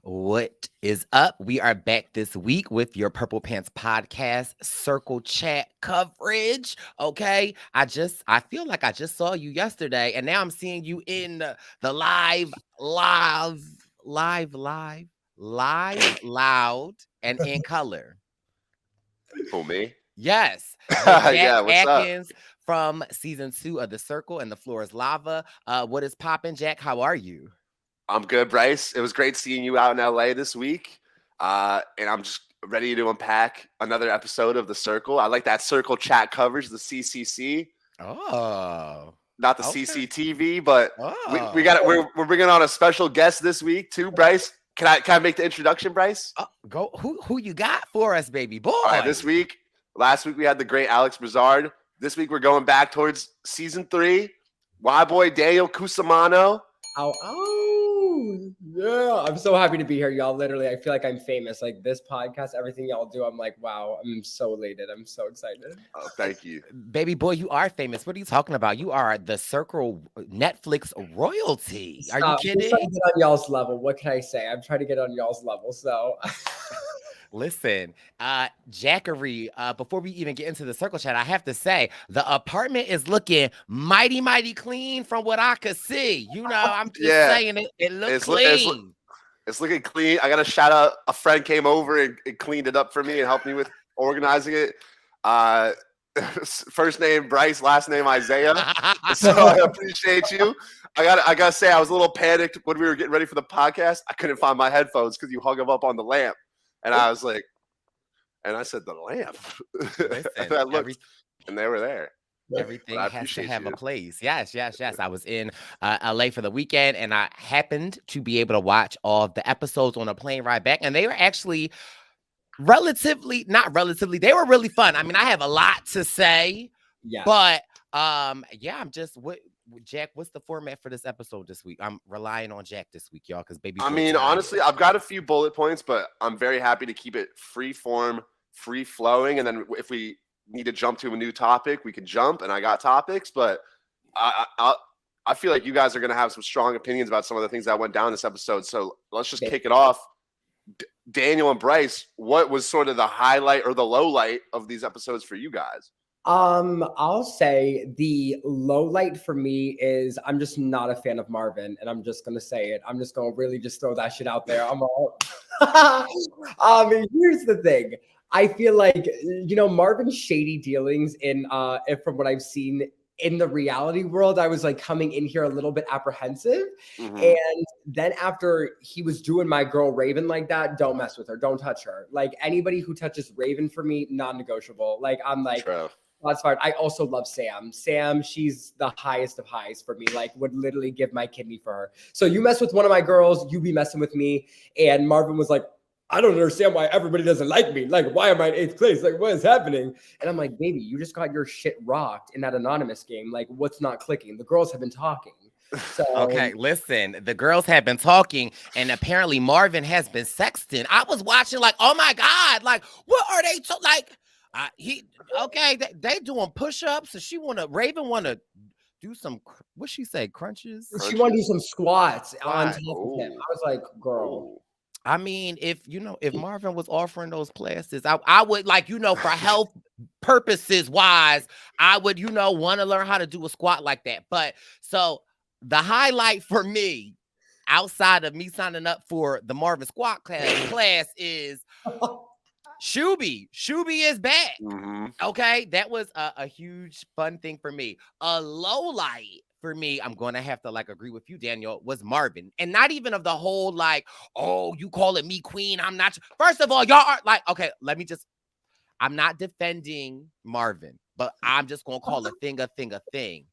What is up? We are back this week with your Purple Pants podcast circle chat coverage. Okay. I feel like I just saw you yesterday and now I'm seeing you in the live, loud, and in color. Who, me? Yes, the Jack Yeah, what's up? Atkins from season 2 of The Circle and the Floor is Lava. What is poppin', Jack? How are you? I'm good, Bryce. It was great seeing you out in LA this week. And I'm just ready to unpack another episode of The Circle. I like that circle chat coverage, the CCC, Oh, not the okay. CCTV, but we got Oh. it. We're bringing on a special guest this week too, Bryce. Can I make the introduction, Bryce? Go who you got for us, baby All right, this boy? week, last week we had the great Alex Brazard. This week we're going back towards season 3. My boy Daniel Cusimano. Yeah. I'm so happy to be here, y'all. Literally, I feel like I'm famous. Like this podcast, everything y'all do, I'm like, wow, I'm so elated. I'm so excited. Oh, thank you. Baby boy, you are famous. What are you talking about? You are the Circle Netflix royalty. Are you Stop. I'm just trying kidding? to get on y'all's level. What can I say? I'm trying to get on y'all's level. So Listen, Jackery, before we even get into the circle chat, I have to say the apartment is looking mighty, mighty clean from what I could see. I'm just Yeah, saying it looked it's loo- it's loo- clean. it's looking clean. I got to shout out a friend came over and cleaned it up for me and helped me with organizing it. Uh, first name Bryce, last name Isaiah. So I appreciate you. I gotta say I was a little panicked when we were getting ready for the podcast. I couldn't find my headphones because you hung them up on the lamp, and I was like, and I said the lamp. And Listen, I looked, and they were there. But everything I has to appreciate have a you. place. Yes, yes, yes. I was in LA for the weekend and I happened to be able to watch all of the episodes on a plane ride back. And they were actually not relatively, they were really fun. I mean, I have a lot to say, yes. but yeah, Jack, what's the format for this episode this week? I'm relying on Jack this week, y'all, because baby I boy mean, tired. honestly, I've got a few bullet points, but I'm very happy to keep it free form, free flowing. And then if we need to jump to a new topic, we can jump. And I got topics, but I feel like you guys are going to have some strong opinions about some of the things that went down this episode. So let's just kick it off. Daniel and Bryce, what was sort of the highlight or the low light of these episodes for you guys? I'll say the low light for me is I'm just not a fan of Marvin, and I'm just gonna say it. I'm just gonna really just throw that shit out there. I'm all here's the thing. I feel like Marvin's shady dealings in if from what I've seen in the reality world, I was like coming in here a little bit apprehensive. Mm-hmm. And then after he was doing my girl Raven like that, don't mess with her, don't touch her. Like anybody who touches Raven for me, non-negotiable. Like I'm like, True. that's fine. I also love Sam. Sam, she's the highest of highs for me. Like, would literally give my kidney for her. So you mess with one of my girls, you be messing with me. And Marvin was like, I don't understand why everybody doesn't like me. Like, why am I in 8th place? Like, what is happening? And I'm like, baby, you just got your shit rocked in that anonymous game. Like, what's not clicking? The girls have been talking. So Okay, listen, the girls have been talking, and apparently Marvin has been sexting. I was watching, like, oh my God, like, what are they like? They doing push-ups, and Raven wanna do some what she say, crunches? she wanted to do some squats on Squats. top of him. Ooh. I was like, girl. Ooh. I mean, if Marvin was offering those classes, I would for health purposes wise, I would, want to learn how to do a squat like that. But so the highlight for me, outside of me signing up for the Marvin squat class is Shuby. Shuby is back. Mm-hmm. Okay, that was a huge fun thing for me. A low light for me, I'm going to have to agree with you, Daniel, was Marvin. And not even of the whole oh, you calling me queen. I'm not. First of all, y'all are okay, I'm not defending Marvin, but I'm just going to call a thing.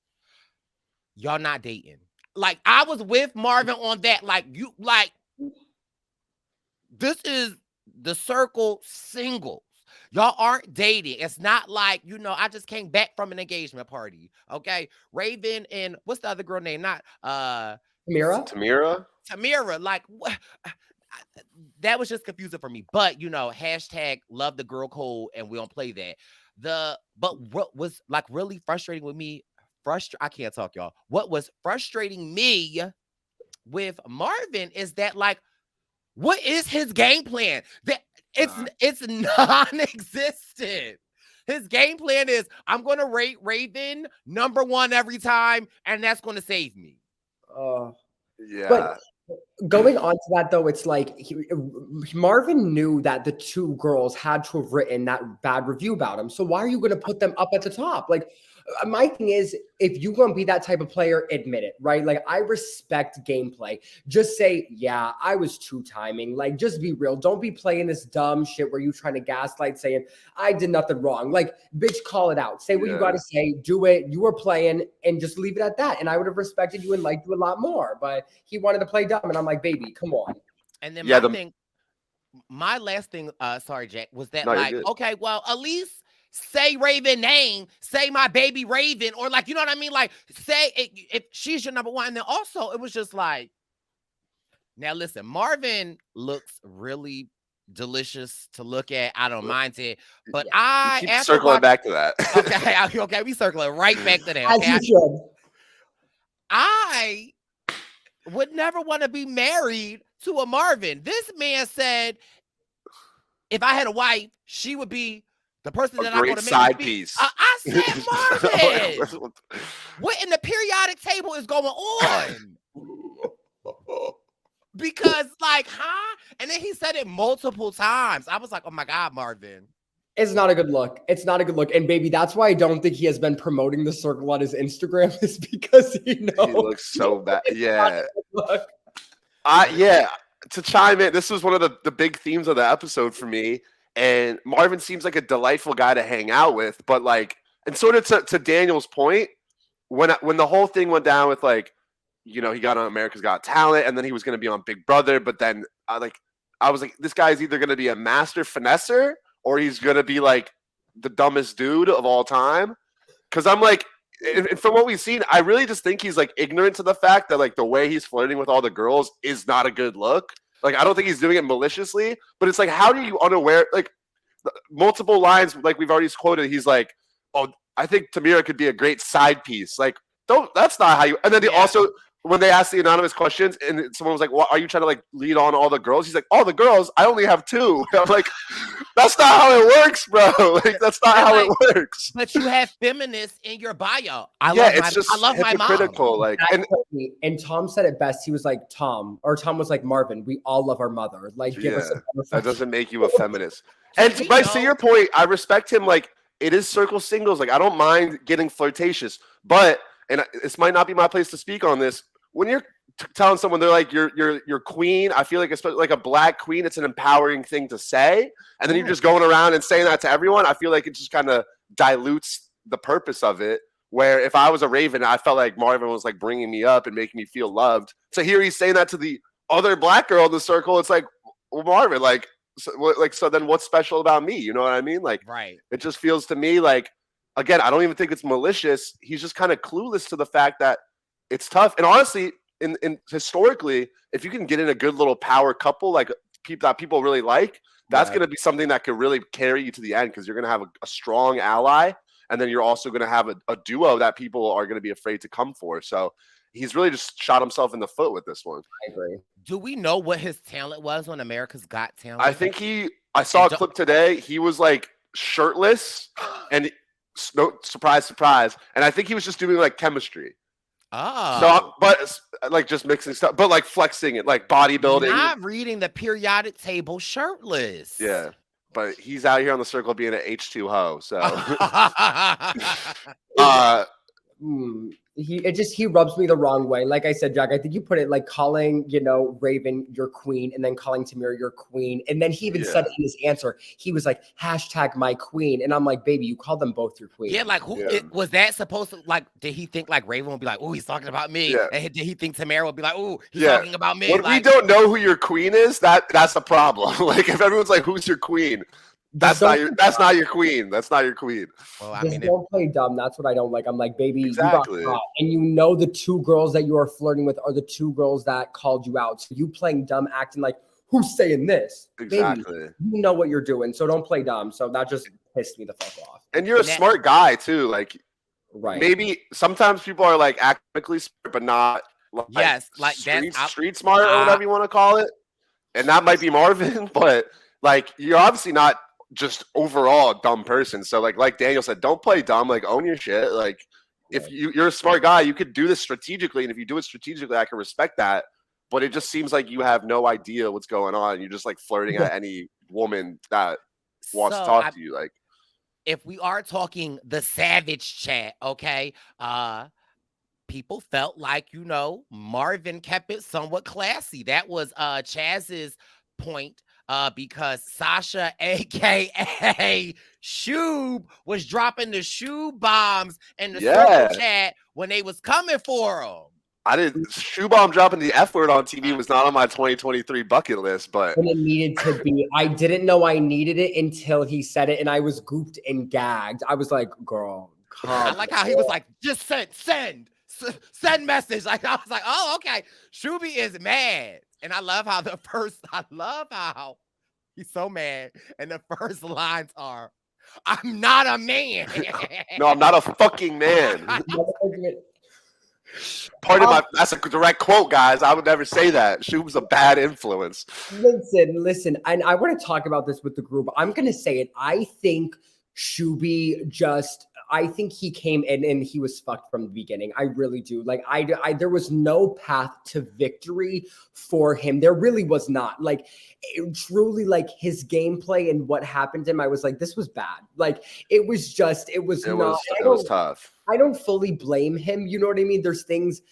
Y'all not dating. I was with Marvin on that. This is the circle singles. Y'all aren't dating. It's not like, I just came back from an engagement party. Okay. Raven and what's the other girl name? Not Tamira? Tamira. What? That was just confusing for me. But hashtag love the girl code and we don't play that. But what was really frustrating with me, I can't talk, y'all. What was frustrating me with Marvin is that What is his game plan? It's non-existent. His game plan is I'm gonna rate Raven #1 every time, and that's gonna save me. Yeah. But going on to that though, it's like Marvin knew that the two girls had to have written that bad review about him. So why are you going to put them up at the top? Like, my thing is, if you're going to be that type of player, admit it, right? Like, I respect gameplay. Just say, yeah, I was two timing. Like, just be real. Don't be playing this dumb shit where you trying to gaslight saying, I did nothing wrong. Like, bitch, call it out. Say what you got to say. Do it. You were playing and just leave it at that. And I would have respected you and liked you a lot more. But he wanted to play dumb. And I'm like, baby, come on. And then my last thing, sorry, Jack, was that okay, well, at least say Raven name, say my baby Raven, or like, you know what I mean? Like, say if she's your #1. And then also, it was just like, now listen, Marvin looks really delicious to look at. I don't mind it, but I keep circling back to that. Okay, we circling right back to that. As you should. I would never want to be married to a Marvin. This man said, if I had a wife, she would be the person that I'm going to make side piece. I said, Marvin, what in the periodic table is going on? Because, like, huh? And then he said it multiple times. I was like, oh my God, Marvin. It's not a good look. It's not a good look. And baby, that's why I don't think he has been promoting the circle on his Instagram, is because he knows he looks so bad. Yeah. To chime in, this was one of the big themes of the episode for me. And Marvin seems like a delightful guy to hang out with. But like, and sort of to Daniel's point, when the whole thing went down with like, you know, he got on America's Got Talent and then he was going to be on Big Brother. But then I was like, this guy is either going to be a master finesser or he's going to be like the dumbest dude of all time. Because I'm like, and from what we've seen, I really just think he's like ignorant to the fact that like the way he's flirting with all the girls is not a good look. Like, I don't think he's doing it maliciously, but it's like, how do you unaware, like multiple lines, like we've already quoted, he's like, oh, I think Tamira could be a great side piece. Like, that's not how you, and then also, when they asked the anonymous questions and someone was like, well, are you trying to like lead on all the girls? He's like, all the girls, I only have 2. I'm like, that's not how it works, bro. Like, that's not how it works. But you have feminists in your bio. I love my mom. Like, and Tom said it best. He was like, Tom was like, Marvin, we all love our mother. Like, give us that doesn't make you a feminist. And to your point, I respect him. Like, it is circle singles. Like, I don't mind getting flirtatious, but, and this might not be my place to speak on this, when you're telling someone they're like your queen, I feel like, especially like a black queen, it's an empowering thing to say, and then you're just going around and saying that to everyone. I feel like it just kind of dilutes the purpose of it. Where if I was a Raven, I felt like Marvin was like bringing me up and making me feel loved. So here he's saying that to the other black girl in the circle. It's like, well, Marvin, so then what's special about me? You know what I mean? Like, right? It just feels to me like, again, I don't even think it's malicious. He's just kind of clueless to the fact that it's tough. And honestly, in historically, if you can get in a good little power couple, like that people really like, that's going to be something that could really carry you to the end, because you're going to have a strong ally, and then you're also going to have a duo that people are going to be afraid to come for. So he's really just shot himself in the foot with this one. I agree. Do we know what his talent was on America's Got Talent? I think I saw a clip today. He was like shirtless and no surprise, and I think he was just doing like chemistry. Oh, so, but like just mixing stuff, but like flexing it, like bodybuilding. Not reading the periodic table shirtless. Yeah, but he's out here on the circle being an H2O. So, he rubs me the wrong way. Like I said, Jack, I think you put it like calling, Raven your queen, and then calling Tamira your queen. And then he even said in his answer, he was like, #my queen. And I'm like, baby, you called them both your queen. Yeah, like was that supposed to, like, did he think like Raven would be like, oh, he's talking about me? Yeah. And did he think Tamira would be like, oh, he's talking about me? When we don't know who your queen is, that's the problem. Like, if everyone's like, who's your queen? That's not your queen. That's not your queen. Well, I mean, don't play dumb. That's what I don't like. I'm like, baby, exactly. You got caught. And the 2 girls that you are flirting with are the 2 girls that called you out. So you playing dumb, acting like, who's saying this? Exactly. Baby, you know what you're doing. So don't play dumb. So that just pissed me the fuck off. And you're a smart guy too. Like, right? Maybe sometimes people are like academically smart, but not. Like, yes, like street smart or whatever you want to call it. and that might be Marvin, but like you're obviously not just overall a dumb person. So like Daniel said, don't play dumb. Like own your shit. Like if you're a smart guy, you could do this strategically, and if you do it strategically, I can respect that. But it just seems like you have no idea what's going on. You're just like flirting at any woman that wants to talk to you. Like if we are talking the savage chat, okay, people felt like, you know, Marvin kept it somewhat classy. That was Chaz's point, because Sasha, aka Shub, was dropping the shoe bombs in the circle chat when they was coming for him. I didn't. Shoe bomb dropping the F word on TV was not on my 2023 bucket list, but when it needed to be. I didn't know I needed it until he said it, and I was gooped and gagged. I was like, "Girl, come." I like how he was like, "Just send message." Like I was like, "Oh, okay." Shuby is mad, and I love how he's so mad, and the first lines are, "I'm not a man." No, I'm not a fucking man. That's a direct quote, guys. I would never say that. She was a bad influence. Listen, and I want to talk about this with the group. I'm going to say it. I think Shuby I think he came in and he was fucked from the beginning. I really do. Like there was no path to victory for him. There really was not. Like truly, like his gameplay and what happened to him, I was like, this was bad. Like it was tough. I don't fully blame him. You know what I mean? There's things.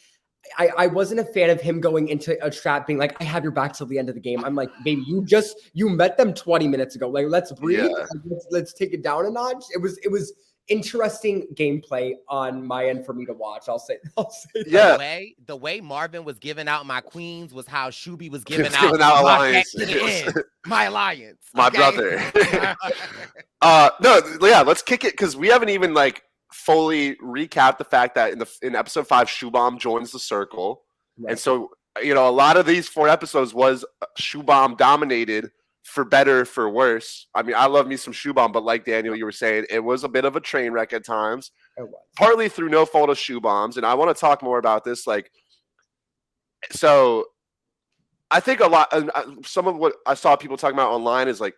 I wasn't a fan of him going into a trap being like, I have your back till the end of the game. I'm like, baby, you met them 20 minutes ago. Like, let's breathe. Yeah. Let's take it down a notch. It was interesting gameplay on my end for me to watch. I'll say yeah. The way Marvin was giving out my queens was how Shuby was giving out alliance. My alliance. My brother. No, yeah, let's kick it because we haven't even like fully recap the fact that in episode 5, Shubham joins the circle. Right. And so, you know, a lot of these 4 episodes was Shubham dominated, for better, for worse. I mean, I love me some Shubham, but like Daniel, you were saying, it was a bit of a train wreck at times, partly through no fault of Shubham's. And I want to talk more about this. Like, so I think some of what I saw people talking about online is like,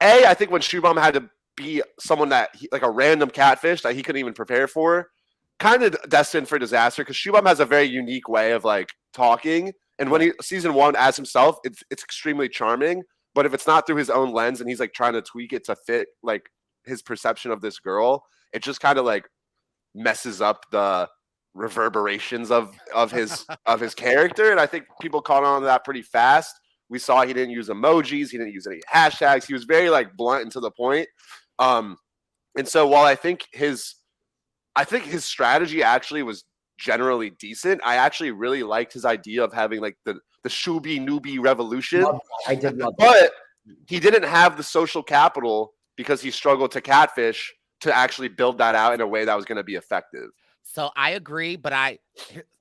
I think when Shubham had to be someone that like a random catfish that he couldn't even prepare for, kind of destined for disaster, because Shubham has a very unique way of like talking, and when season 1 as himself, it's extremely charming, but if it's not through his own lens and he's like trying to tweak it to fit like his perception of this girl, it just kind of like messes up the reverberations of his character. And I think people caught on to that pretty fast. We saw he didn't use emojis, he didn't use any hashtags, he was very like blunt and to the point. And so while I think his strategy actually was generally decent, I actually really liked his idea of having like the Shuby newbie revolution. I did love that. But he didn't have the social capital because he struggled to catfish to actually build that out in a way that was going to be effective. So I agree, but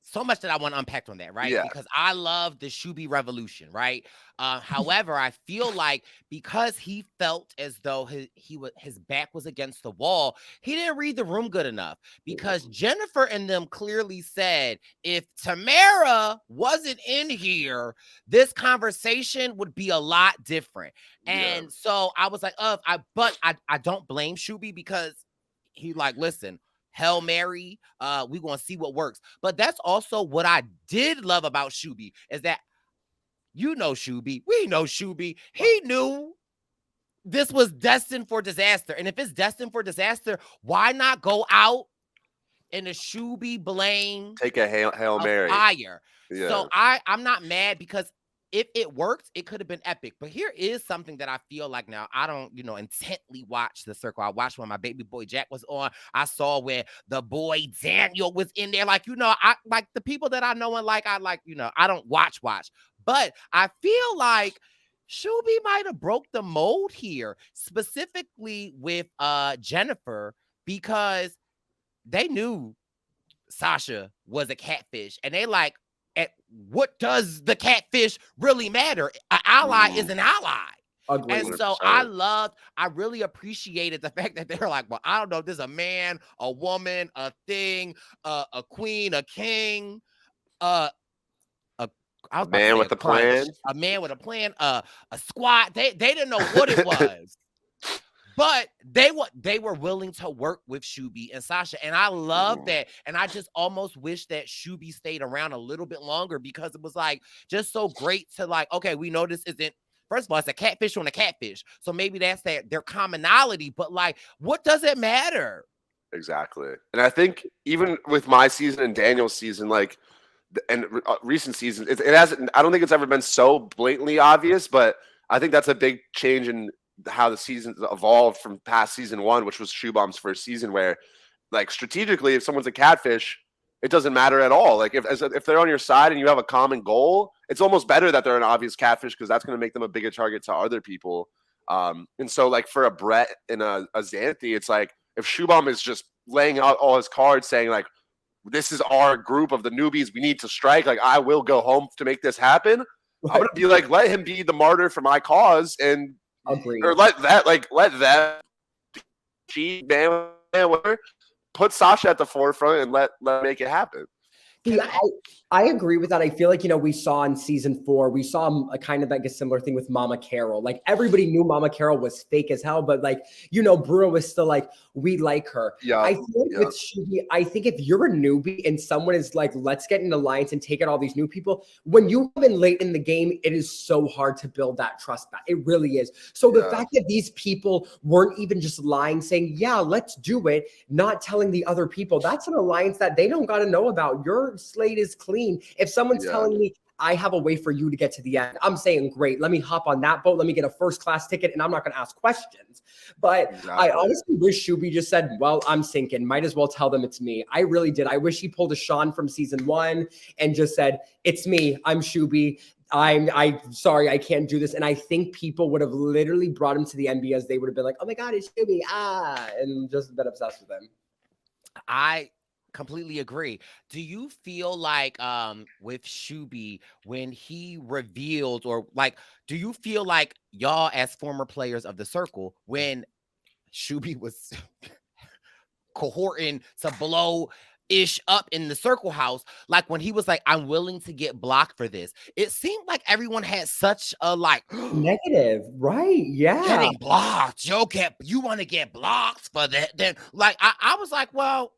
so much that I want to unpack on that, right? Yeah. Because I love the Shuby revolution, right? However, I feel like because he felt as though his back was against the wall, he didn't read the room good enough. Because Jennifer and them clearly said, if Tamara wasn't in here, this conversation would be a lot different. And so I was like, but I don't blame Shuby, because he like, listen, Hail Mary, we're going to see what works. But that's also what I did love about Shuby, is that, you know, Shuby, we know Shuby, he knew this was destined for disaster. And if it's destined for disaster, why not go out in a Shuby blame? Take a Hail Mary. Fire. Yeah. So I'm not mad, because if it worked, it could have been epic. But here is something that I feel like now, I don't, intently watch the circle. I watched when my baby boy Jack was on. I saw where the boy Daniel was in there. Like, I like the people that I know and like, I don't watch. But I feel like Shuby might have broke the mold here, specifically with Jennifer, because they knew Sasha was a catfish, and they like, what does the catfish really matter? An ally is an ally. Agreed. And so I really appreciated the fact that they're like, well, I don't know if this is a man, a woman, a thing, a queen, a king, a I was about to Man say with a a crunch, plan. a man with a plan, a squad. They didn't know what it was. But they were willing to work with Shuby and Sasha. And I love that. And I just almost wish that Shuby stayed around a little bit longer because it was like just so great to like, okay, we know this isn't, first of all, it's a catfish on a catfish. So maybe that's their commonality, but like, what does it matter? Exactly. And I think even with my season and Daniel's season, like, and recent seasons, it hasn't, I don't think it's ever been so blatantly obvious, but I think that's a big change in how the seasons evolved from past season 1, which was Shoebomb's first season, where like strategically, if someone's a catfish, it doesn't matter at all. Like if they're on your side and you have a common goal, it's almost better that they're an obvious catfish because that's going to make them a bigger target to other people. And so like for a Brett and a Xanthi, it's like if Shoebomb is just laying out all his cards saying like, this is our group of the newbies, we need to strike, like I will go home to make this happen. Right. I'm gonna be like, let him be the martyr for my cause, and Agreed. Or let that cheat man whatever, put Sasha at the forefront and let make it happen. I agree with that. I feel like, we saw in season 4, we saw a kind of like a similar thing with Mama Carol. Like everybody knew Mama Carol was fake as hell, but like, Brewer was still like, we like her. Yeah. I think with Shuby, I think if you're a newbie and someone is like, let's get an alliance and take out all these new people, when you come in late in the game, it is so hard to build that trust back. It really is. So the fact that these people weren't even just lying, saying, yeah, let's do it, not telling the other people, that's an alliance that they don't got to know about. Your slate is clean. If someone's telling me I have a way for you to get to the end, I'm saying, great, let me hop on that boat. Let me get a first class ticket and I'm not going to ask questions. But I honestly wish Shuby just said, well, I'm sinking. Might as well tell them it's me. I really did. I wish he pulled a Sean from season 1 and just said, it's me. I'm Shuby. I'm sorry, I can't do this. And I think people would have literally brought him to the NBA as they would have been like, oh my God, it's Shuby. And just been obsessed with him. I completely agree. Do you feel like with Shuby when he revealed, or like, do you feel like y'all as former players of the circle when Shuby was cohorting to blow ish up in the circle house, like when he was like, I'm willing to get blocked for this, it seemed like everyone had such a like negative, right? Yeah, getting blocked. You want to get blocked for that? Then like I was like, well,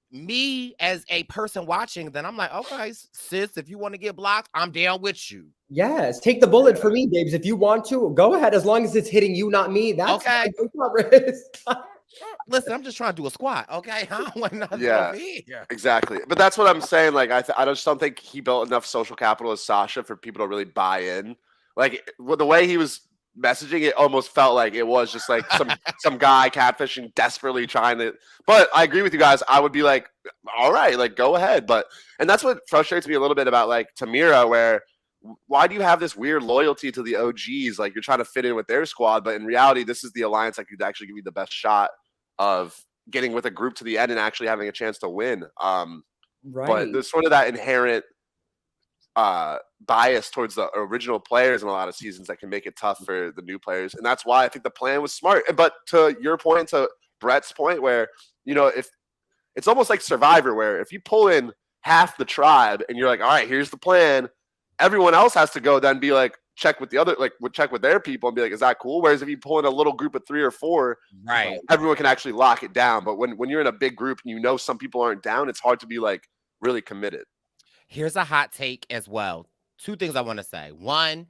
me as a person watching, then I'm like, okay, sis, if you want to get blocked, I'm down with you. Yes, take the bullet for me, babes. If you want to, go ahead. As long as it's hitting you, not me. That's okay. Listen, I'm just trying to do a squat, okay? I don't want nothing over here. Exactly. But that's what I'm saying. Like, I just don't think he built enough social capital as Sasha for people to really buy in. Like, the way he was messaging, it almost felt like it was just like some guy catfishing, desperately trying to. But I agree with you guys. I would be like, all right, like go ahead. And that's what frustrates me a little bit about like Tamira, where why do you have this weird loyalty to the OGs? Like you're trying to fit in with their squad, but in reality, this is the alliance that could actually give you the best shot of getting with a group to the end and actually having a chance to win. Right. But there's sort of that inherent bias towards the original players in a lot of seasons that can make it tough for the new players. And that's why I think the plan was smart. But to your point, to Brett's point, where, if it's almost like Survivor, where if you pull in half the tribe and you're like, all right, here's the plan, everyone else has to go then be like, check with their people and be like, is that cool? Whereas if you pull in a little group of 3 or 4, right, everyone can actually lock it down. But when you're in a big group and some people aren't down, it's hard to be like really committed. Here's a hot take as well. 2 things I want to say. One,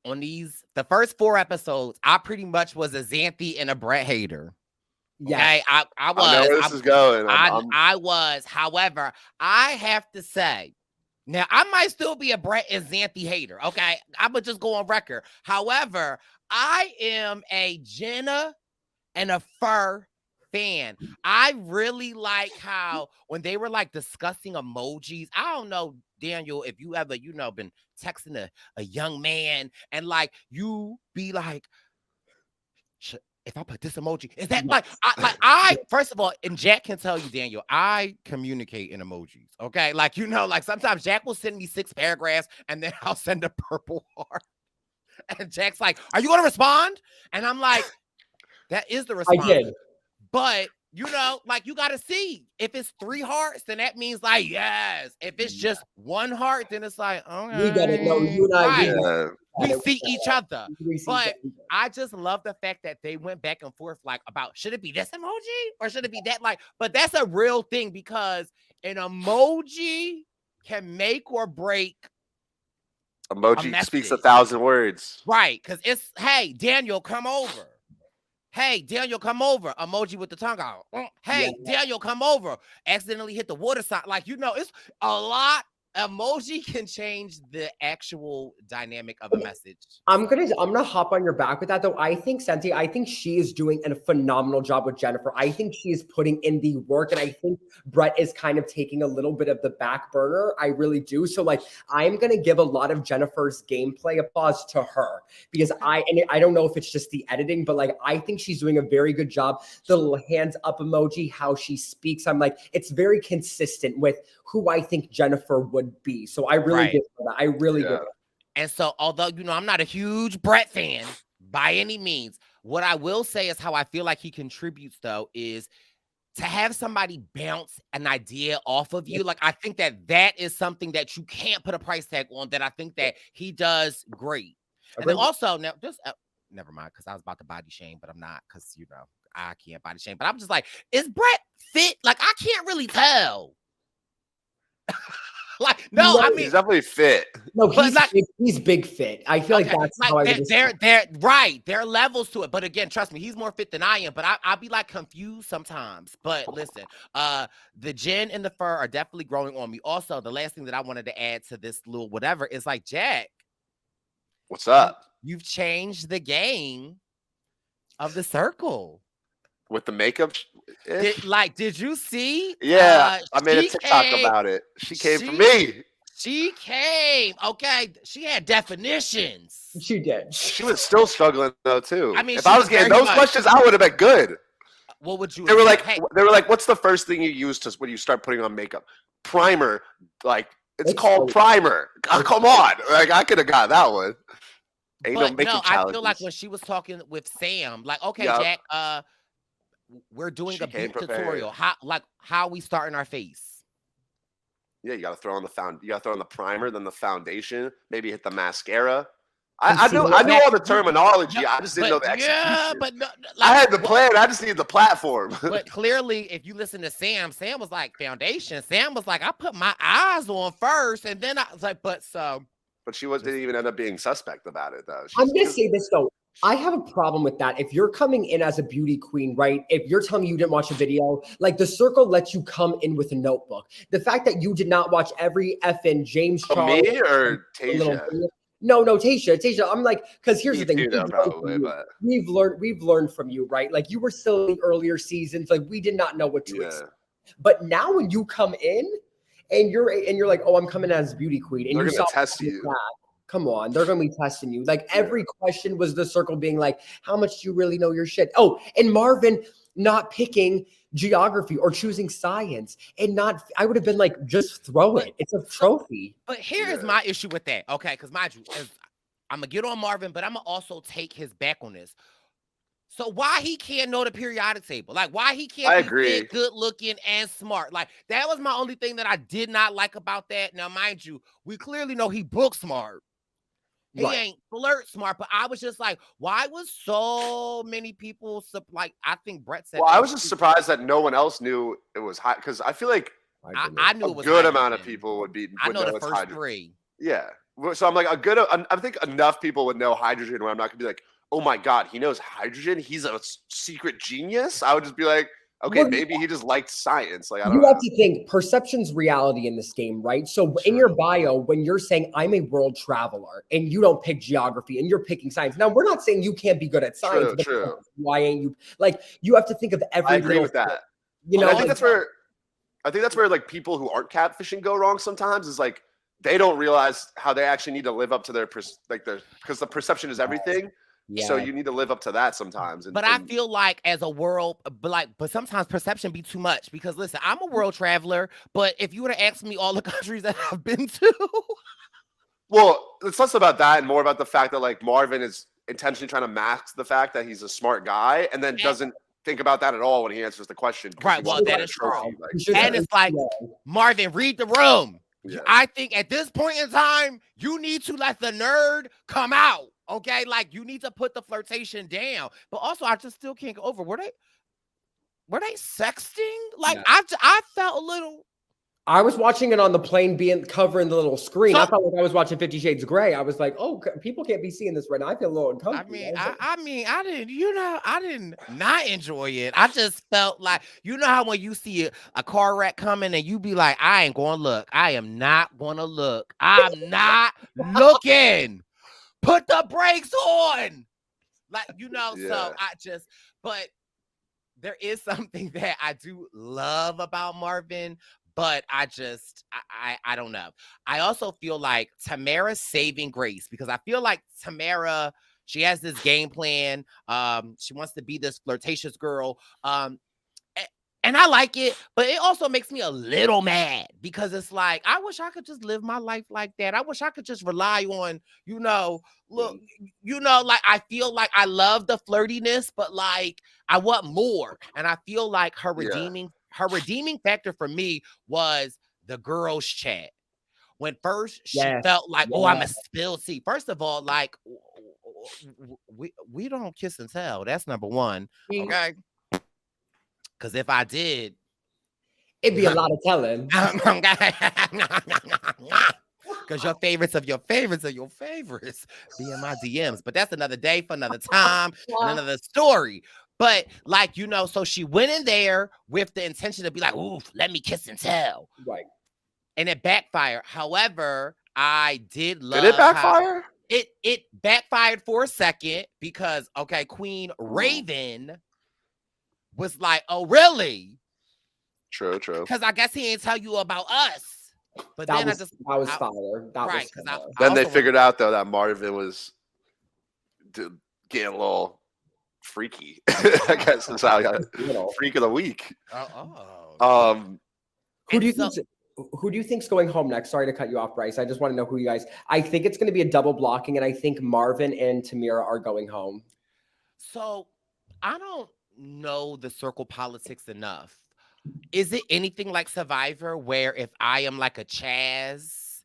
on the first 4 episodes, I pretty much was a Xanthi and a Brett hater. Yeah, okay? I was. I know where this is going. I was. However, I have to say, now I might still be a Brett and Xanthi hater. Okay, I'm gonna just go on record. However, I am a Jenna and a Fur fan. I really like how when they were like discussing emojis, I don't know, Daniel, if you ever, been texting a young man and like you be like, if I put this emoji, is that like I first of all, and Jack can tell you, Daniel, I communicate in emojis. Okay. Like, like sometimes Jack will send me 6 paragraphs and then I'll send a purple heart. And Jack's like, are you gonna respond? And I'm like, that is the response. I did. But You know, like you gotta see. If it's 3 hearts, then that means like yes. If it's just 1 heart, then it's like We get it. No, okay, you and I, right. Yeah. We see each other. We see But each other. I just love the fact that they went back and forth like about should it be this emoji or should it be that? Like, but that's a real thing because an emoji can make or break Emoji speaks message. 1,000 words. Right. Because it's hey, Daniel, come over. Hey, Daniel, come over. Emoji with the tongue out. Hey, Daniel, come over. Accidentally hit the water sign. Like, you know, it's a lot. Emoji can change the actual dynamic of a message. I'm gonna hop on your back with that though. I think Senti, I think she is doing a phenomenal job with Jennifer. I think she is putting in the work, and I think Brett is kind of taking a little bit of the back burner. I really do. So like, I'm gonna give a lot of Jennifer's gameplay applause to her because I don't know if it's just the editing, but like I think she's doing a very good job. The little hands up emoji, how she speaks, I'm like, it's very consistent with who I think Jennifer would be. So I really give her that. I really give her that. And so, although, you know, I'm not a huge Brett fan by any means, what I will say is how I feel like he contributes, though, is to have somebody bounce an idea off of you. Like, I think that is something that you can't put a price tag on that I think that he does great. And then also, now, just never mind, because I was about to body shame, but I'm not because, you know, I can't body shame. But I'm just like, is Brett fit? Like, I can't really tell. Like, no, I mean, he's definitely fit. No, he's big fit. I feel like that's like how I would they're right. There are levels to it. But again, trust me, he's more fit than I am. But I'll be like confused sometimes. But listen, the Jen and the fur are definitely growing on me. Also, the last thing that I wanted to add to this little whatever is like, Jack, what's up? You've changed the game of the circle. With the makeup? Did you see? Yeah, I made a TikTok about it. She came for me. She came. Okay. She had definitions. She did. She was still struggling though, too. I mean, if I was getting those questions, I would have been good. What would you? They were like, what's the first thing you use when you start putting on makeup? Primer. Like, it's called primer. Oh, come on. Like, I could have got that one. I feel like when she was talking with Sam, like, okay, Jack, we're doing a big tutorial. How we starting our face? Yeah, you got to throw on the primer, then the foundation. Maybe hit the mascara. I knew all the terminology. I just didn't know the execution. Yeah, but no, I had the plan. I just needed the platform. But clearly, if you listen to Sam was like foundation. Sam was like, I put my eyes on first, and then I was like, but she didn't even end up being suspect about it though. I'm gonna say this though. I have a problem with that. If you're coming in as a beauty queen, right? If you're telling me you didn't watch a video, like the circle lets you come in with a notebook. The fact that you did not watch every effing James Charles. Me or Tayshia? No, Tayshia. I'm like, because here's the thing. We've learned from you, right? Like you were still in earlier seasons. Like we did not know what to expect. But now when you come in and you're like, oh, I'm coming as a beauty queen, and they're gonna test you. Come on, they're going to be testing you. Like every question was the circle being like, how much do you really know your shit? Oh, and Marvin not picking geography or choosing science I would have been like, just throw it. It's a trophy. But here's my issue with that. Okay. Because mind you, I'm going to get on Marvin, but I'm going to also take his back on this. So why he can't know the periodic table? Like why he can't be fit, good looking and smart? Like that was my only thing that I did not like about that. Now, mind you, we clearly know he book smart. He ain't flirt smart, but I was just like, why was so many people like? I think Brett said. Well, I was just surprised that no one else knew it was high because I feel like I knew it was a good amount of people would be. I know the first 3. Yeah, so I'm like I think enough people would know hydrogen where I'm not gonna be like, oh my god, he knows hydrogen. He's a secret genius. I would just be like, okay, maybe he just liked science. Like I don't know. You have to think perception's reality in this game, right? So in your bio, when you're saying I'm a world traveler and you don't pick geography and you're picking science. Now we're not saying you can't be good at science. True. Why ain't you? Like you have to think of every. I agree with that. You know, I think that's where like people who aren't catfishing go wrong sometimes. Is like they don't realize how they actually need to live up to because the perception is everything. Yeah. So you need to live up to that sometimes. But I feel like as a world, but sometimes perception be too much because listen, I'm a world traveler, but if you were to ask me all the countries that I've been to. Well, it's less about that and more about the fact that like Marvin is intentionally trying to mask the fact that he's a smart guy and then doesn't think about that at all when he answers the question. 'cause Right, he well, wants that a is trophy, true. like, You should And have- it's like, Marvin, read the room. yeah. I think at this point in time, you need to let the nerd come out. Okay, like you need to put the flirtation down. But also, I just still can't get over. Were they sexting? Like Yeah. I felt a little. I was watching it on the plane, being covering the little screen. I So- felt like I was watching 50 Shades of Grey. I was like, oh, people can't be seeing this right now. I feel a little I uncomfortable. mean, was like, I didn't, I didn't not enjoy it. I just felt like, you know how when you see a car wreck coming and you be like, I ain't gonna look. I am not gonna look. I'm not looking. Put the brakes on. Like, so Yeah. but there is something that I do love about Marvin, but I don't know. I also feel like Tamara's saving grace because I feel like Tamara, she has this game plan. She wants to be this flirtatious girl. And I like it, but it also makes me a little mad because it's like, I wish I could just live my life like that. I wish I could just rely on, look, like I feel like I love the flirtiness, but like I want more. And I feel like her Yeah. redeeming factor for me was the girls' chat. When first she Yes, felt like, oh, I'm a yes. spill tea. First of all, like we don't kiss and tell. That's number one. Okay. Because if I did, It'd be a lot of telling. because your favorites of your favorites of your favorites be in my DMs. But that's another day for another time and another story. But like, so she went in there with the intention to be like, ooh, let me kiss and tell. Right. And it backfired. However, I did love Did it backfire? It backfired for a second because, okay, Queen Raven was like, oh, really? True. Because I guess he ain't tell you about us. But That then was fire. That right, was 'cause fire. Then they also figured out though that Marvin was getting a little freaky. I guess that's how I got Little. freak of the week. Oh. Who do you And think? Who do you think's going home next? Sorry to cut you off, Bryce. I just want to know who you guys. I think it's going to be a double blocking, and I think Marvin and Tamira are going home. So I don't know the circle politics enough. Is it anything like Survivor where if I am like a Chaz,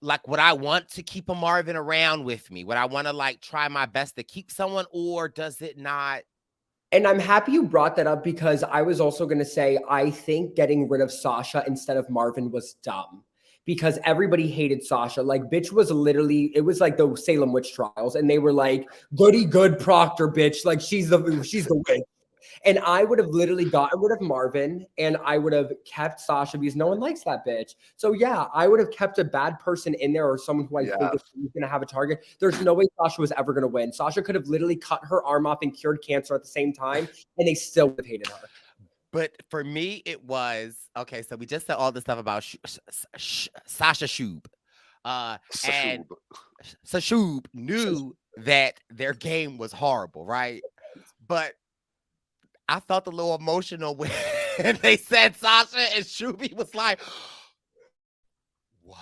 like would I want to keep a Marvin around with me? Would I want to like try my best to keep someone, or does it not? And I'm happy you brought that up because I was also going to say, I think getting rid of Sasha instead of Marvin was dumb because everybody hated Sasha. Like, bitch was literally, it was like the Salem witch trials. And they were like, goody good Proctor, bitch. Like, she's the witch. And I would have literally gotten rid of Marvin and I would have kept Sasha because no one likes that bitch. So yeah, I would have kept a bad person in there or someone who I think is going to have a target. There's no way Sasha was ever going to win. Sasha could have literally cut her arm off and cured cancer at the same time and they still would have hated her. But for me, it was, okay, so we just said all this stuff about Sasha Shub. And Shub knew that their game was horrible, right? But I felt a little emotional when they said Sasha, and Shuby was like, what?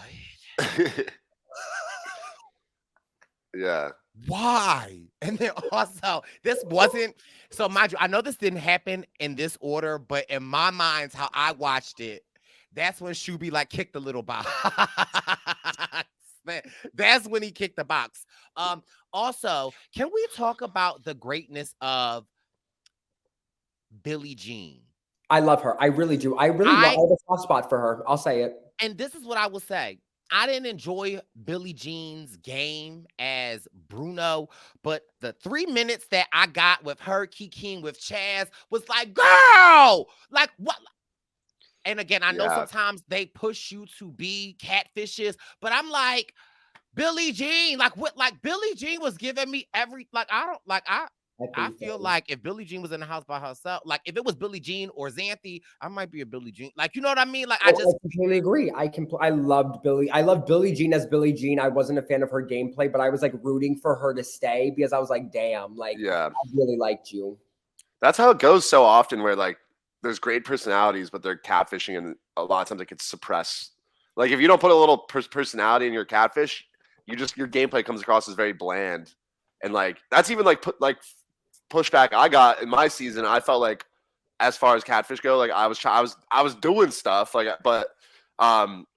Yeah. Why? And then also, this wasn't, so mind you, I know this didn't happen in this order, but in my mind, how I watched it, that's when Shuby like kicked the little box. That's when he kicked the box. Also, can we talk about the greatness of Billie Jean? I love her. I really do. I have a soft spot for her. I'll say it. And this is what I will say. I didn't enjoy Billie Jean's game as Bruno, but the 3 minutes that I got with her kicking with Chaz was like, girl, like what? And again, I know sometimes they push you to be catfishes, but I'm like, Billie Jean, like what? Like Billie Jean was giving me I feel like if Billie Jean was in the house by herself, like if it was Billie Jean or Xanthi, I might be a Billie Jean. Like, you know what I mean? Like, I completely agree. I loved Billie. I love Billie Jean as Billie Jean. I wasn't a fan of her gameplay, but I was like rooting for her to stay because I was like, damn, like, I really liked you. That's how it goes so often where like there's great personalities, but they're catfishing, and a lot of times it gets suppressed. Like if you don't put a little personality in your catfish, your gameplay comes across as very bland. And like, that's even like pushback I got in my season, I felt like as far as catfish go, like I was doing stuff like, but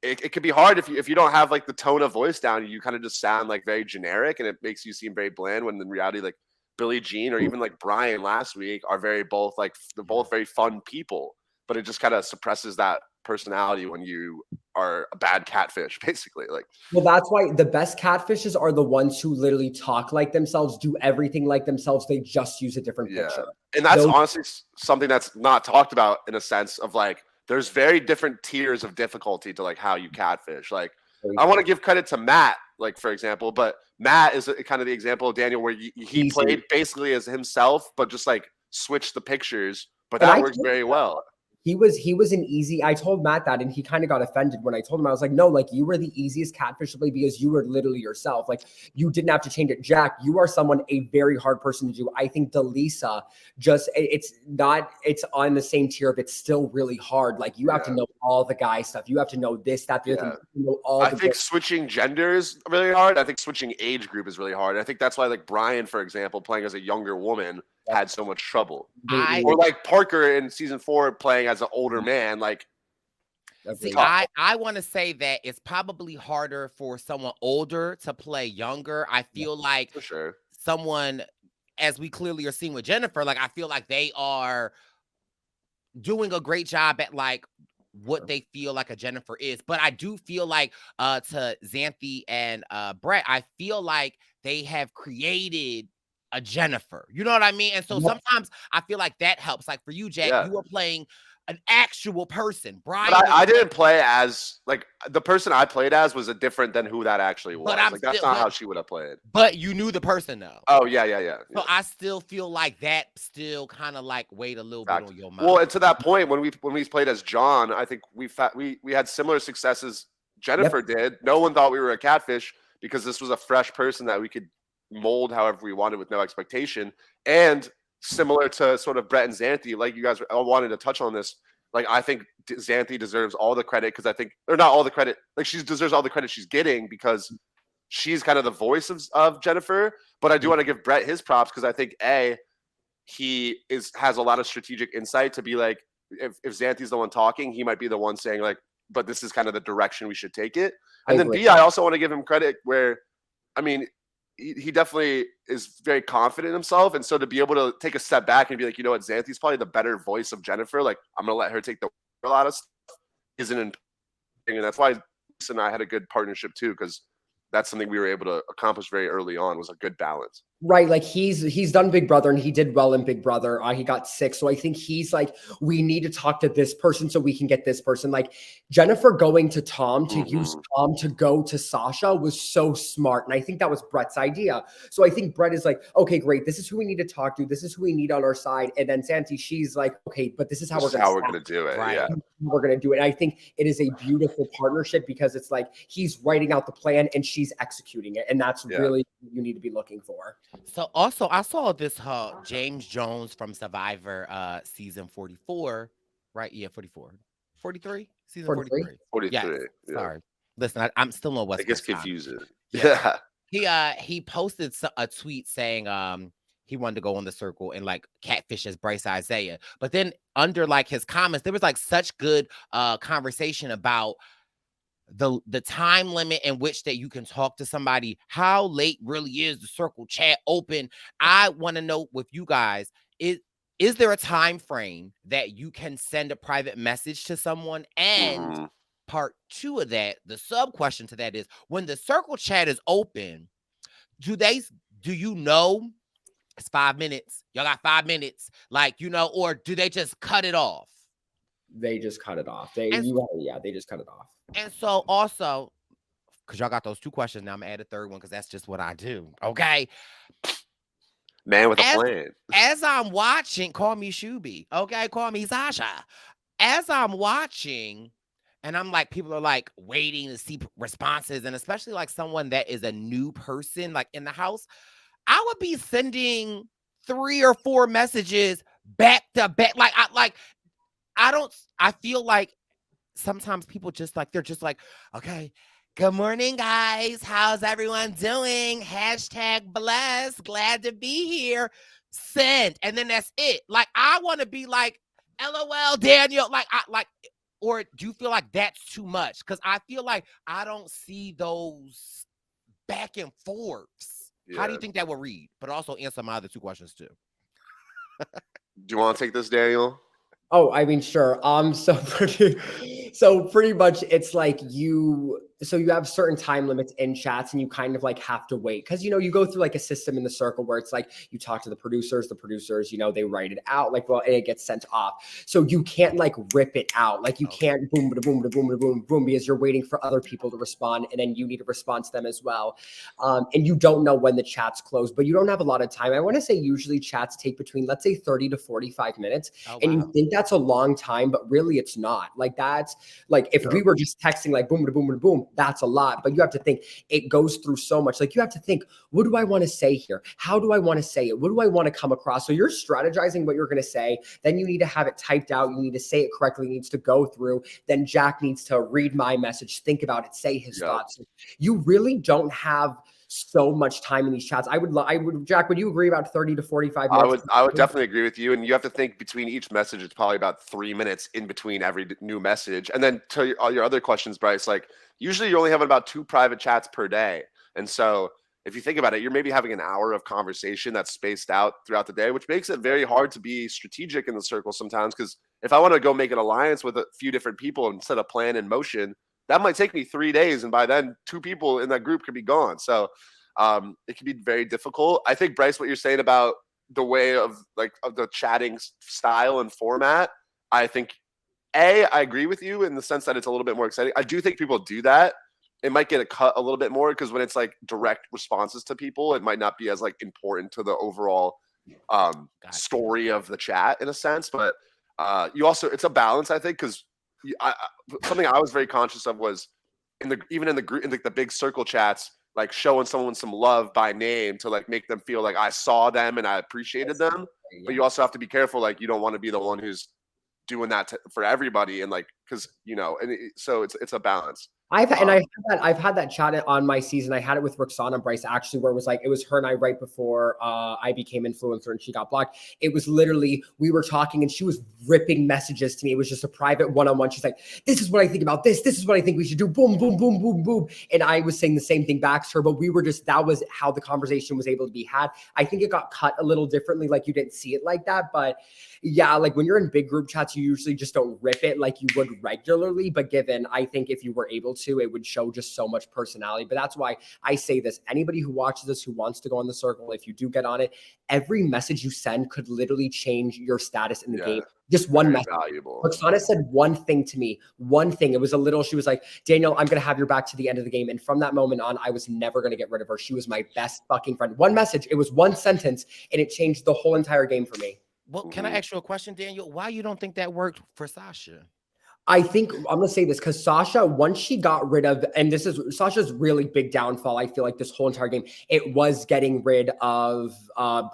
it could be hard if you don't have like the tone of voice down. You kind of just sound like very generic, and it makes you seem very bland. When in reality, like Billie Jean or even like Brian last week are they're both very fun people, but it just kind of suppresses that personality when you are a bad catfish, basically. Like, well, that's why the best catfishes are the ones who literally talk like themselves, do everything like themselves. They just use a different picture. And that's honestly something that's not talked about in a sense of like, there's very different tiers of difficulty to like how you catfish. Like, I want to give credit to Matt, like for example, but Matt is kind of the example of Daniel where he played basically as himself, but just like switched the pictures. But that works very well. He was an easy. I told Matt that, and he kind of got offended when I told him. I was like, no, like you were the easiest catfish to play because you were literally yourself. Like you didn't have to change it. Jack, you are someone a very hard person to do. I think Delisa it's on the same tier, but it's still really hard. Like you have to know all the guy stuff. You have to know this, that, the other thing. You know all. I think switching gender is really hard. I think switching age group is really hard. I think that's why like Brian, for example, playing as a younger woman had so much trouble. Or like Parker in season 4 playing as an older man. Like, see, I want to say that it's probably harder for someone older to play younger. I feel like for sure someone, as we clearly are seeing with Jennifer, like I feel like they are doing a great job at like what they feel like a Jennifer is. But I do feel like to Xanthi and Brett, I feel like they have created a Jennifer, you know what I mean? And so sometimes I feel like that helps. Like for you, Jack, you were playing an actual person. Brian, but I didn't play as like the person I played as was a different than who that actually was. Like that's not how she would have played. But you knew the person though. Oh yeah. So I still feel like that still kind of like weighed a little bit on your mind. Well, and to that point, when we played as John, I think we had similar successes Jennifer did. No one thought we were a catfish because this was a fresh person that we could mold however we wanted with no expectation. And similar to sort of Brett and Xanthi, like you guys all wanted to touch on this, like I think Xanthi deserves all the credit because I think, or not all the credit, like she deserves all the credit she's getting because she's kind of the voice of Jennifer. But I do want to give Brett his props because I think he has a lot of strategic insight to be like, if Xanthi's the one talking, he might be the one saying like, but this is kind of the direction we should take it. And then B, I also want to give him credit where, I mean, he definitely is very confident in himself. And so to be able to take a step back and be like, you know what, Xanthi's probably the better voice of Jennifer. Like, I'm going to let her take the a lot of stuff isn't in. And that's why Lisa and I had a good partnership too, because that's something we were able to accomplish very early on was a good balance. Right. Like he's done Big Brother and he did well in Big Brother. He got 6. So I think he's like, we need to talk to this person so we can get this person. Like Jennifer going to Tom to use Tom to go to Sasha was so smart. And I think that was Brett's idea. So I think Brett is like, okay, great. This is who we need to talk to. This is who we need on our side. And then Xanthi, she's like, okay, but this is how we're going to do it. Right. Yeah. We're going to do it. And I think it is a beautiful partnership because it's like he's writing out the plan and she's executing it. And that's really what you need to be looking for. So also I saw this James Jones from Survivor season 44, right? Yeah, 44. 43? Season 43. 43. Yeah. Sorry. Listen, I'm still on West Coast. It gets confusing. Yeah. He posted a tweet saying he wanted to go on the circle and like catfish as Bryce Isaiah. But then under like his comments, there was like such good conversation about the time limit in which that you can talk to somebody, how late really is the circle chat open. I want to know with you guys, is there a time frame that you can send a private message to someone? And part 2 of that, the sub question to that is, when the circle chat is open, do you know it's 5 minutes, y'all got 5 minutes, like, you know, or do they just cut it off? They just cut it off. They just cut it off. And so also, because y'all got those 2 questions, now I'm gonna add a third one because that's just what I do. Okay. Man with a plan. As I'm watching, call me Shuby. Okay, call me Sasha. As I'm watching, and I'm like, people are like waiting to see responses, and especially like someone that is a new person, like in the house, I would be sending 3 or 4 messages back to back. I feel like sometimes people just like, they're just like, okay, Good morning, guys. How's everyone doing? Hashtag blessed. Glad to be here. Send. And then that's it. Like, I want to be like, LOL, Daniel. Or do you feel like that's too much? Because I feel like I don't see those back and forths. How do you Yeah. think that will read? But also answer my other two questions too. Do you want to take this, Daniel? Oh, I mean, sure. So pretty much it's like so you have certain time limits in chats and you kind of like have to wait because you go through like a system in the circle where it's like you talk to the producers, they write it out like and it gets sent off. So you can't like rip it out. Like you can't boom da boom da boom da boom boom because you're waiting for other people to respond and then you need to respond to them as well. And you don't know when the chats close, but you don't have a lot of time. I want to say usually chats take between, let's say, 30 to 45 minutes. And you think that's a long time, but really it's not. Like that's like if we were just texting like boom da boom da boom, that's a lot. But you have to think it goes through so much. Like you have to think, what do I want to say here? How do I want to say it? What do I want to come across? So you're strategizing what you're going to say. Then you need to have it typed out. You need to say it correctly. It needs to go through. Then Jack needs to read my message, think about it, say his thoughts. You really don't have so much time in these chats. I would, Jack, would you agree about 30 to 45 minutes? I would definitely agree with you. And you have to think between each message, it's probably about 3 minutes in between every new message. And then to all your other questions, Bryce, like usually you're only having about 2 private chats per day. And so if you think about it, you're maybe having an hour of conversation that's spaced out throughout the day, which makes it very hard to be strategic in the circle sometimes. Because if I want to go make an alliance with a few different people and set a plan in motion, that might take me 3 days. And by then 2 people in that group could be gone. So it can be very difficult. I think, Bryce, what you're saying about the way of the chatting style and format, I think, I agree with you in the sense that it's a little bit more exciting. I do think people do that. It might get a cut a little bit more because when it's like direct responses to people, it might not be as like important to the overall story of the chat in a sense. But you also, it's a balance, I think, because something I was very conscious of was even in the group, in the big circle chats, like showing someone some love by name to like make them feel like I saw them and I appreciated them. Yeah. But you also have to be careful. Like you don't want to be the one who's doing that for everybody. And like, cause so it's a balance. I've had that chat on my season. I had it with Roxana Bryce actually, where it was her and I right before I became influencer and she got blocked. It was literally, we were talking and she was ripping messages to me. It was just a private one-on-one. She's like, this is what I think about this. This is what I think we should do. Boom, boom, boom, boom, boom. And I was saying the same thing back to her, but that was how the conversation was able to be had. I think it got cut a little differently. Like you didn't see it like that, but yeah, like when you're in big group chats, you usually just don't rip it like you would regularly. But I think if you were able to, it would show just so much personality. But that's why I say this. Anybody who watches this, who wants to go on the circle, if you do get on it, every message you send could literally change your status in the game. Just one message. Valuable. Roxana said one thing to me, one thing. It was she was like, Daniel, I'm going to have your back to the end of the game. And from that moment on, I was never going to get rid of her. She was my best fucking friend. One message. It was one sentence and it changed the whole entire game for me. Well, can I ask you a question, Daniel? Why you don't think that worked for Sasha? I think I'm going to say this because Sasha, once she got rid of, and this is Sasha's really big downfall, I feel like this whole entire game, it was getting rid of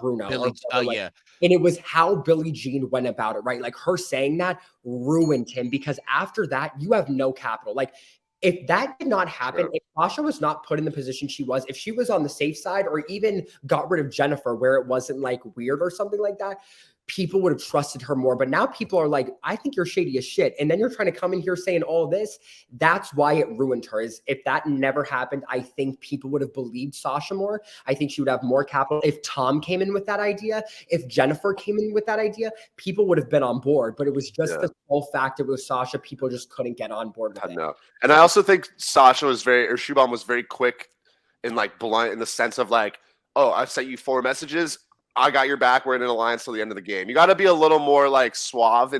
Bruno. Yeah. And it was how Billie Jean went about it, right? Like her saying that ruined him because after that, you have no capital. Like if that did not happen, if Sasha was not put in the position she was, if she was on the safe side or even got rid of Jennifer where it wasn't like weird or something like that, people would have trusted her more. But now people are like, I think you're shady as shit. And then you're trying to come in here saying all this. That's why it ruined her. Is if that never happened, I think people would have believed Sasha more. I think she would have more capital. If Tom came in with that idea, if Jennifer came in with that idea, people would have been on board. But it was just the whole fact it was Sasha. People just couldn't get on board with it. No. And I also think Sasha was Shubham was very quick and like blunt in the sense of like, oh, I've sent you 4 messages. I got your back. We're in an alliance till the end of the game. You got to be a little more like suave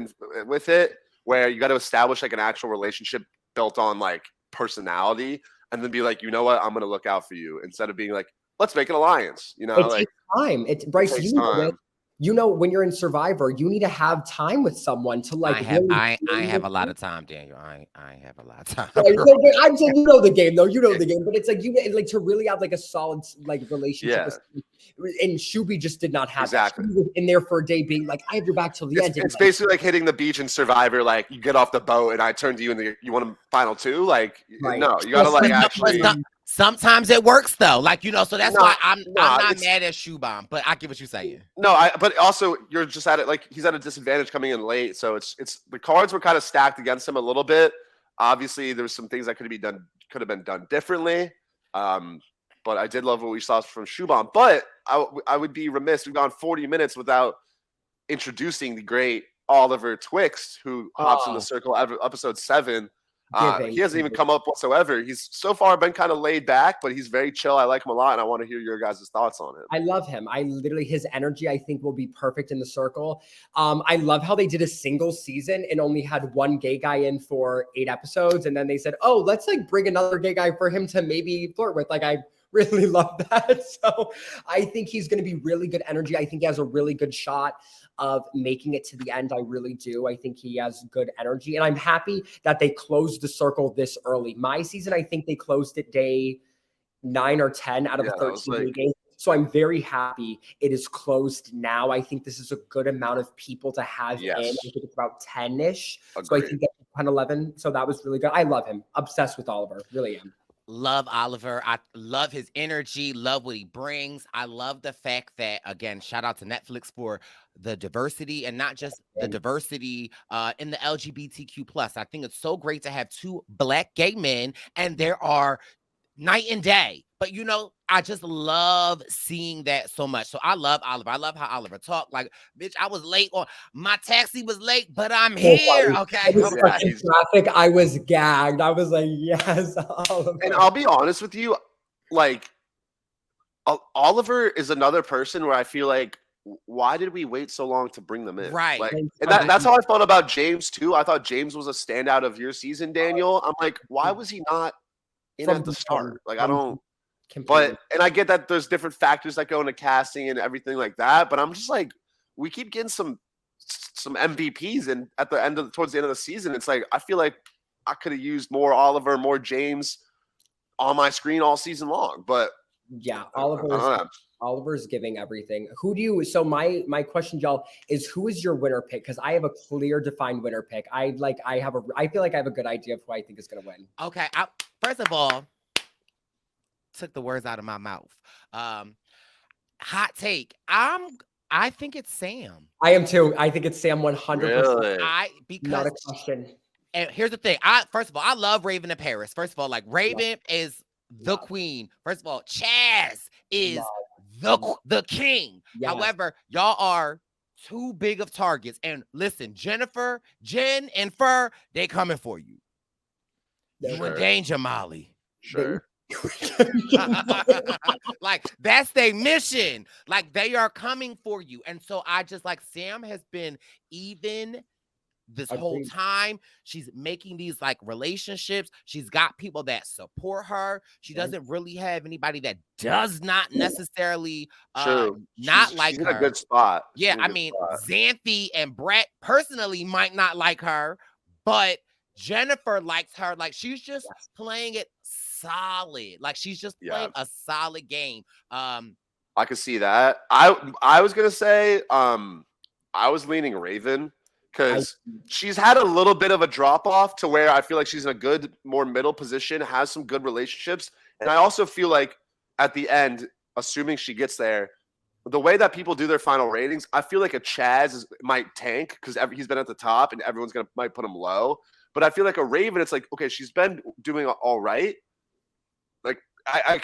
with it, where you got to establish like an actual relationship built on like personality, and then be like, you know what, I'm gonna look out for you instead of being like, let's make an alliance. You know, it takes time. It's Bryce. You know it. when you're in Survivor, you need to have time with someone to like. I have a lot of time, Daniel. I have a lot of time. Right. So, I'm saying the game though. The game, but it's like you like to really have like a solid like relationship. And Shuby just did not have that. She was in there for a day, being like, "I have your back till the end." It's basically like hitting the beach in Survivor. Like you get off the boat, and I turn to you, and you want a final two. Like no, you gotta like actually. Sometimes it works though, like so that's why I'm not mad at Shubham, but I get what you're saying. No, but also you're just at it like he's at a disadvantage coming in late, so it's the cards were kind of stacked against him a little bit. Obviously, there was some things that could have been done differently. But I did love what we saw from Shubham. But I would be remiss. We've gone 40 minutes without introducing the great Oliver Twixt, who hops in the circle episode 7. He hasn't even come up whatsoever. He's so far been kind of laid back, but he's very chill. I like him a lot, and I want to hear your guys' thoughts on it. I love him. His energy, I think, will be perfect in the circle. I love how they did a single season and only had one gay guy in for 8 episodes, and then they said, "Oh, let's like bring another gay guy for him to maybe flirt with." Like I really love that. So I think he's going to be really good energy. I think he has a really good shot of making it to the end. I really do. I think he has good energy, and I'm happy that they closed the circle this early. My season, I think they closed it day 9 or 10 out of 13 days. So I'm very happy it is closed now. I think this is a good amount of people to have in. I think it's about 10-ish. Agreed. So I think that's 10, 11. So that was really good. I love him. Obsessed with Oliver. Really am. Love Oliver. I love his energy, love what he brings. I love the fact that, again, shout out to Netflix for the diversity, and not just the diversity in the LGBTQ plus. I think it's so great to have 2 Black gay men, and there are night and day. But I just love seeing that so much. So I love Oliver. I love how Oliver talked. Like, bitch, I was late on my taxi was late, but I'm here. Okay. In traffic, I was gagged. I was like, yes, Oliver. And I'll be honest with you, like Oliver is another person where I feel like, why did we wait so long to bring them in? Right. Like, and that's how I felt about James too. I thought James was a standout of your season, Daniel. I'm like, why was he not in at the start? Like, I don't. But and I get that there's different factors that go into casting and everything like that. But I'm just like, we keep getting some MVPs, and at the end towards the end of the season, it's like I feel like I could have used more Oliver, more James on my screen all season long. But yeah, Oliver's giving everything. Who do you? So my question, y'all, is who is your winner pick? Because I have a clear, defined winner pick. I feel like I have a good idea of who I think is going to win. Okay, first of all, took the words out of my mouth. Hot take. I think it's Sam. I am too. I think it's Sam 100%. Really? Because not a question. And here's the thing. First of all, I love Raven in Paris. First of all, like Raven is the queen. First of all, Chaz is the king. Yes. However, y'all are too big of targets. And listen, Jennifer, Jen, and Fur, they coming for you. You in danger, Molly. Sure. Like that's their mission. Like they are coming for you. And so I just like Sam has been even this whole time. She's making these like relationships. She's got people that support her. She doesn't really have anybody that does not necessarily not like her. She's in a good spot. Yeah, I mean, Xanthi and Brett personally might not like her, but Jennifer likes her. Like she's just playing it solid. Like she's just playing a solid game. I could see that. I was gonna say I was leaning Raven because she's had a little bit of a drop off to where I feel like she's in a good, more middle position, has some good relationships, and I also feel like at the end, assuming she gets there, the way that people do their final ratings, I feel like a Chaz might tank because he's been at the top and everyone's might put him low. But I feel like a Raven, it's like, okay, she's been doing all right. Like I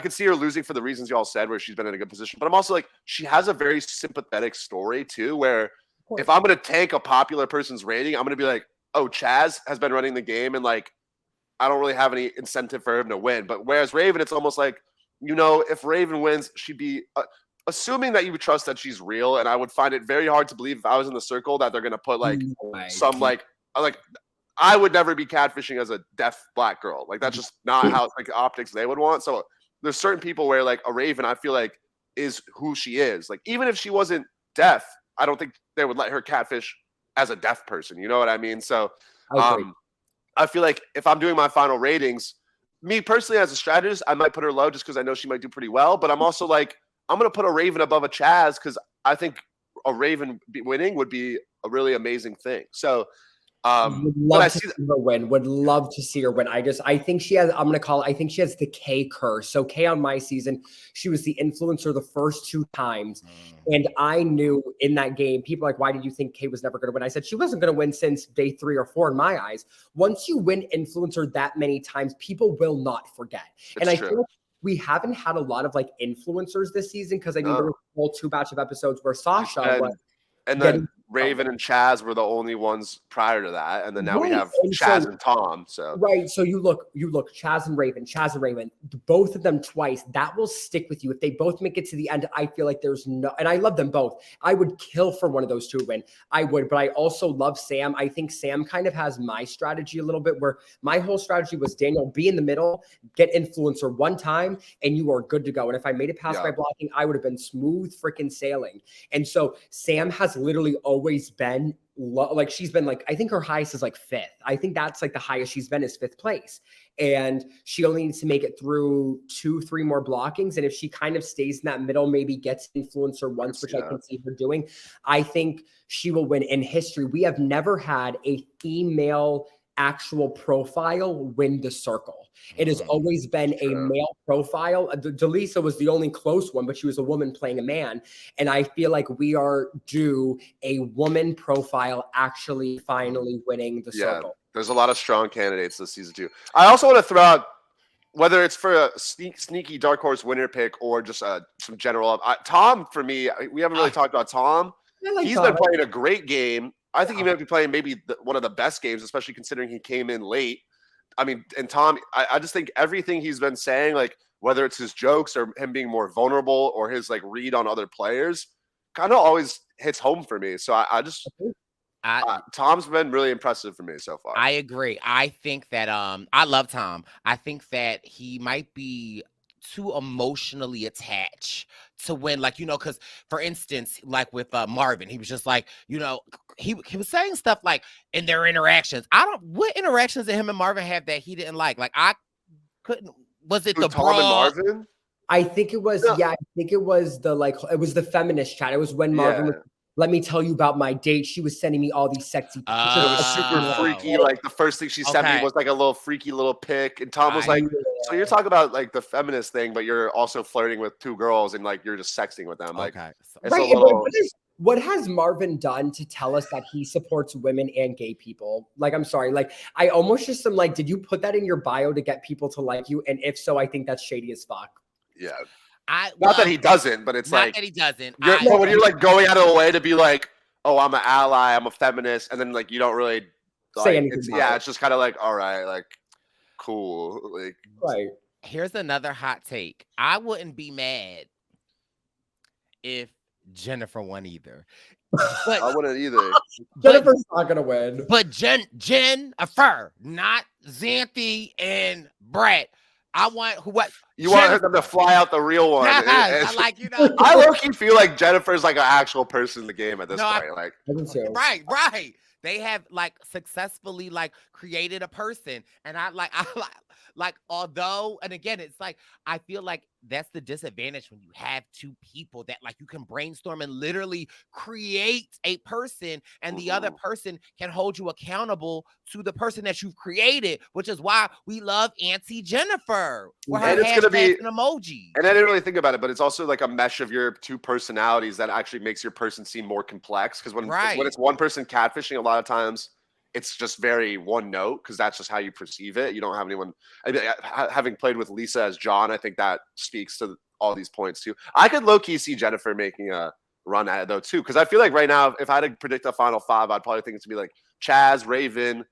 could see her losing for the reasons y'all said, where she's been in a good position. But I'm also like, she has a very sympathetic story too, where if I'm going to tank a popular person's rating, I'm going to be like, oh, Chaz has been running the game and like, I don't really have any incentive for him to win. But whereas Raven, it's almost like, if Raven wins, she'd be assuming that you would trust that she's real. And I would find it very hard to believe if I was in the circle that they're going to put like some like I would never be catfishing as a deaf Black girl. Like that's just not how like optics they would want. So there's certain people where like a Raven, I feel like is who she is. Like even if she wasn't deaf, I don't think they would let her catfish as a deaf person. You know what I mean? So I agree. I feel like if I'm doing my final ratings, me personally as a strategist, I might put her low just because I know she might do pretty well. But I'm also like, I'm going to put a Raven above a Chaz because I think a Raven winning would be a really amazing thing. So, Would love to see her win. Would love to see her win. I think she has, I think she has the K curse. So K on my season, she was the influencer the first 2 times. And I knew in that game, people are like, why did you think K was never going to win? I said, she wasn't going to win since day 3 or 4 in my eyes. Once you win influencer that many times, people will not forget. And I feel like we haven't had a lot of like influencers this season because I mean, there was a whole 2 batch of episodes where Sasha was. And then Raven and Chaz were the only ones prior to that, and then now we have Chaz and Tom. So so you look, Chaz and Raven, both of them twice. That will stick with you if they both make it to the end. I feel like there's no, and I love them both. I would kill for one of those 2 to win. I would, but I also love Sam. I think Sam kind of has my strategy a little bit, where my whole strategy was Daniel, be in the middle, get influencer 1 time, and you are good to go. And if I made it past my blocking, I would have been smooth freaking sailing. And so Sam has literally always been like, she's been like, I think her highest is like 5th. I think that's like the highest she's been is 5th place. And she only needs to make it through 2-3 more blockings. And if she kind of stays in that middle, maybe gets influencer once, which I can see her doing, I think she will win. In history, we have never had a female actual profile win the circle. It has always been a male profile. Delisa was the only close one, but she was a woman playing a man. And I feel like we are due a woman profile actually finally winning the circle. There's a lot of strong candidates this season too. I also want to throw out, whether it's for a sneaky dark horse winner pick or just some general, Tom, for me, we haven't really talked about Tom. He's been playing a great game. I think he might be playing maybe one of the best games, especially considering he came in late. I mean, and Tom, I just think everything he's been saying, like whether it's his jokes or him being more vulnerable or his like read on other players, kind of always hits home for me. So Tom's been really impressive for me so far. I agree. I think that I love Tom. I think that he might be too emotionally attached to win, like, you know, because for instance, like with Marvin, he was just like, you know, he was saying stuff like in their interactions. What interactions did him and Marvin have that he didn't like? Like I couldn't. Was it the Tom and Marvin? I think it was. Yeah, I think it was it was the feminist chat. It was when Marvin was, let me tell you about my date. She was sending me all these sexy pictures. It was super freaky. Like the first thing she sent me was like a little freaky little pic. And Tom was like, so you're talking about like the feminist thing, but you're also flirting with 2 girls and like you're just sexting with them. Like, what has Marvin done to tell us that he supports women and gay people? Like, I'm sorry. Like, I almost just am like, did you put that in your bio to get people to like you? And if so, I think that's shady as fuck. Yeah. Not that he doesn't, but it's not like that he doesn't. But when you're like going out of the way to be like, oh, I'm an ally, I'm a feminist, and then like you don't really say anything. It's just kind of like, all right, like cool. Like, right. Here's another hot take. I wouldn't be mad if Jennifer won either. But I wouldn't either. Jennifer's not gonna win. But Jennifer, not Xanthi and Brett. I want you want them to fly out the real one. I like, you know. I low-key feel like Jennifer's like an actual person in the game at this point. Like, right. They have like successfully like created a person, and I like although, and again, it's like I feel like that's the disadvantage when you have 2 people that like you can brainstorm and literally create a person, and the other person can hold you accountable to the person that you've created, which is why we love Auntie Jennifer. And it's gonna be an emoji. And I didn't really think about it, but it's also like a mesh of your 2 personalities that actually makes your person seem more complex. Because when it's one person catfishing, a lot of times it's just very one note because that's just how you perceive it. You don't have anyone. I mean, having played with Lisa as John, I think that speaks to all these points too. I could low key see Jennifer making a run at it though too, because I feel like right now, if I had to predict a final 5, I'd probably think it's to be like Chaz, Raven,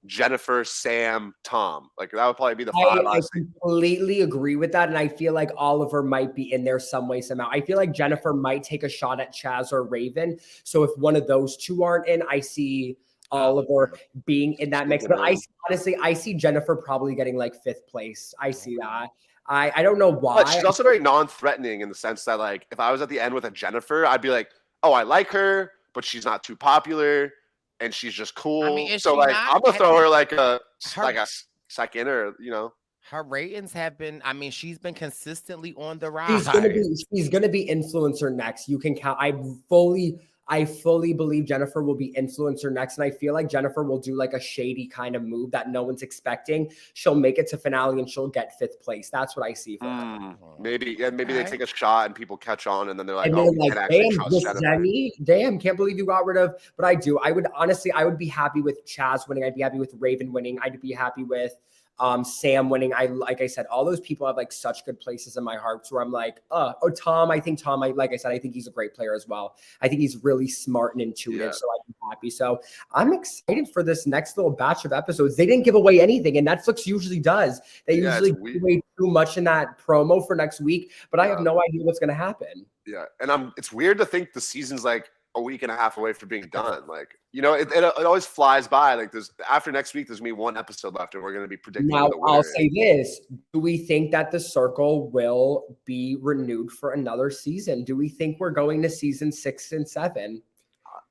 Jennifer, Sam, Tom. Like that would probably be the 5. I completely agree with that, and I feel like Oliver might be in there some way somehow. I feel like Jennifer might take a shot at Chaz or Raven. So if one of those 2 aren't in, I see Oliver being in that mix. But I see Jennifer probably getting like 5th place. I see that. I don't know why. But she's also very non-threatening in the sense that like if I was at the end with a Jennifer, I'd be like, oh, I like her, but she's not too popular, and she's just cool. I mean, is So she like, not? I'm gonna throw her like a Her second, or you know. her ratings have been. I mean, she's been consistently on the She's gonna rise. be influencer next. You can count. I fully believe Jennifer will be influencer next, and I feel like Jennifer will do like a shady kind of move that no one's expecting. She'll make it to finale and she'll get 5th place. That's what I see for her. Maybe they Okay. take a shot and people catch on, and then they're like, And oh, they're we like, can't actually damn, trust this Jennifer. Demi, damn, can't believe you got rid of. But I do. I would honestly, I would be happy with Chaz winning. I'd be happy with Raven winning. I'd be happy with Sam winning. Like I said, all those people have like such good places in my heart where I'm like, Tom, I think like I said, I think he's a great player as well. I think he's really smart and intuitive. Yeah. So I'd be happy. So I'm excited for this next little batch of episodes. They didn't give away anything, and Netflix usually does. They usually give away too much in that promo for next week, but I have no idea what's going to happen. Yeah. And it's weird to think the season's like a week and a half away from being done. Like, you know, it always flies by. Like after next week, there's gonna be one episode left, and we're gonna be predicting. Now I'll say this: do we think that the circle will be renewed for another season? Do we think we're going to season 6 and 7?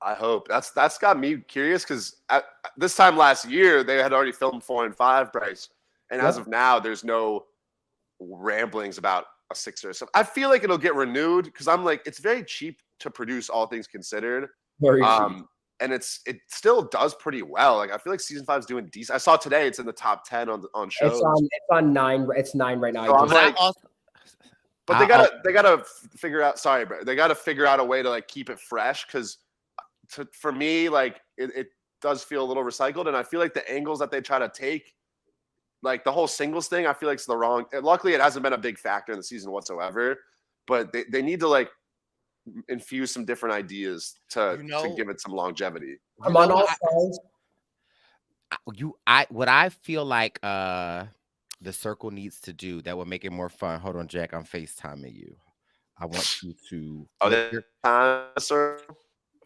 I hope. That's got me curious, because at this time last year they had already filmed 4 and 5, Bryce, and as of now, there's no ramblings about a 6 or something. I feel like it'll get renewed because I'm like, it's very cheap to produce, all things considered. Very cheap. And it still does pretty well. Like, I feel like season 5 is doing decent. I saw today it's in the top 10 on shows. It's on 9. It's 9 right now. So I'm like, but they gotta figure out. Sorry, bro. They gotta figure out a way to like keep it fresh, because for me, like it does feel a little recycled, and I feel like the angles that they try to take, like the whole singles thing, I feel like it's the wrong. Luckily, it hasn't been a big factor in the season whatsoever. But they need to like infuse some different ideas to give it some longevity. I'm on all stars. What I feel like the circle needs to do that will make it more fun. Hold on, Jack. I'm FaceTiming you. I want you to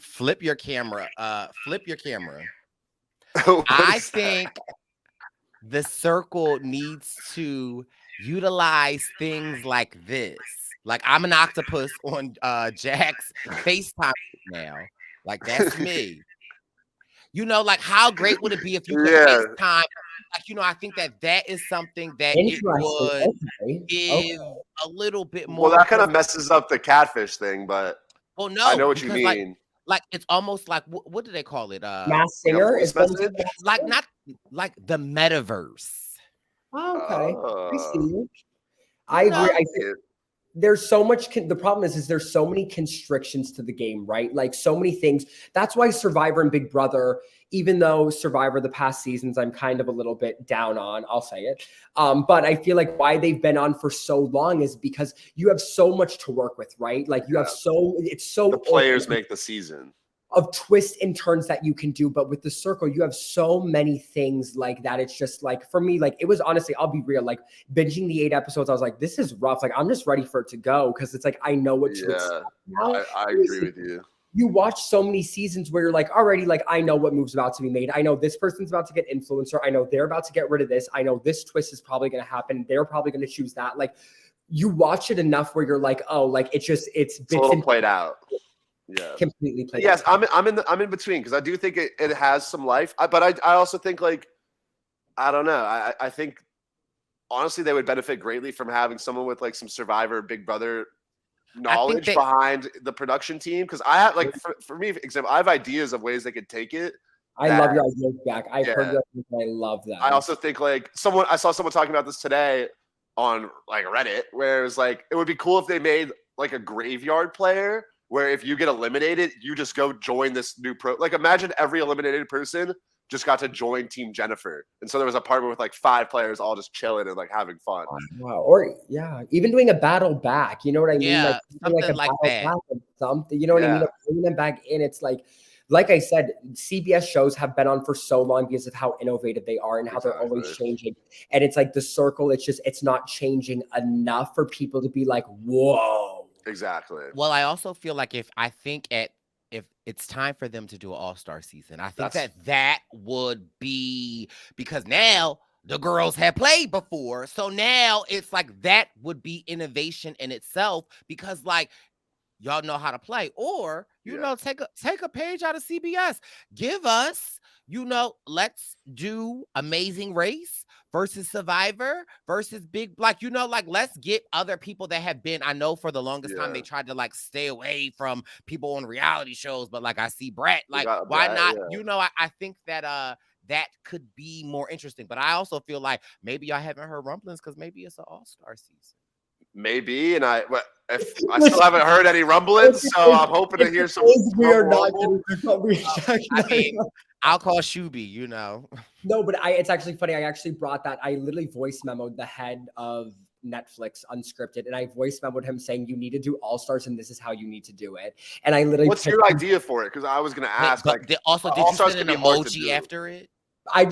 flip your camera. Flip your camera. I think the circle needs to utilize things like this. Like, I'm an octopus on Jack's FaceTime now. Like, that's me. You know, like, how great would it be if you could FaceTime? Like, you know, I think that is something that it would give a little bit more. Well, that kind of messes up the catfish thing, but no, I know what you mean. Like it's almost like what do they call it? Masked Singer is like not like the metaverse. Oh, okay, I see you. I agree. I think there's so much. The problem is there's so many constrictions to the game, right? Like so many things. That's why Survivor and Big Brother, even though Survivor the past seasons I'm kind of a little bit down on, I'll say it. But I feel like why they've been on for so long is because you have so much to work with, right? Like you have the players make the season of twists and turns that you can do. But with the circle, you have so many things like that. It's just like, for me, like it was honestly, I'll be real, like binging the 8 episodes, I was like, this is rough. Like, I'm just ready for it to go. Cause it's like, I know what to expect now. I agree with you. You watch so many seasons where you're like, already, like, I know what move's about to be made. I know this person's about to get influencer. I know they're about to get rid of this. I know this twist is probably going to happen. They're probably going to choose that. Like, you watch it enough where you're like, oh, like it's a little played out. Yeah, completely played. Yes, I'm in between, because I do think it has some life, but I also think, like, I don't know. I think honestly they would benefit greatly from having someone with like some Survivor, Big Brother knowledge behind the production team, because I have like for me, example, I have ideas of ways they could take it. I love your ideas, Jack. I've heard that. I love that. I also think like I saw someone talking about this today on like Reddit, where it was like it would be cool if they made like a graveyard player, where if you get eliminated, you just go join this new like imagine every eliminated person just got to join Team Jennifer. And so there was a partner with like 5 players all just chilling and like having fun. Wow. Or even doing a battle back. You know what I mean? Yeah, something like that. Something, you know what I mean? Bringing them back in. It's like I said, CBS shows have been on for so long because of how innovative they are and how they're always changing. And it's like the circle, it's not changing enough for people to be like, whoa. Exactly. Well, I also feel like if it's time for them to do an all-star season, I think that would be, because now the girls have played before. So now it's like that would be innovation in itself, because like y'all know how to play. Or, you Yeah. know, take a page out of CBS. Give us, you know, let's do Amazing Race versus Survivor versus Big, like, you know, like, let's get other people that have been, I know for the longest time they Yeah. tried to like stay away from people on reality shows, but like I see Brett, We like, got why Brett, not? yeah. You know, I think that that could be more interesting. But I also feel like maybe y'all haven't heard rumblings because maybe it's an all-star season. Maybe, and if I still haven't heard any rumblings, so I'm hoping to hear some We are not rumble. I mean, I'll call Shuby, you know. No, but it's actually funny. I actually brought that. I literally voice memoed the head of Netflix unscripted, and I voice memoed him saying, "You need to do All Stars, and this is how you need to do it." And I literally, What's your idea for it? Because I was gonna ask, Wait, like, did you All-Stars send can an be hard to emoji do. after it? I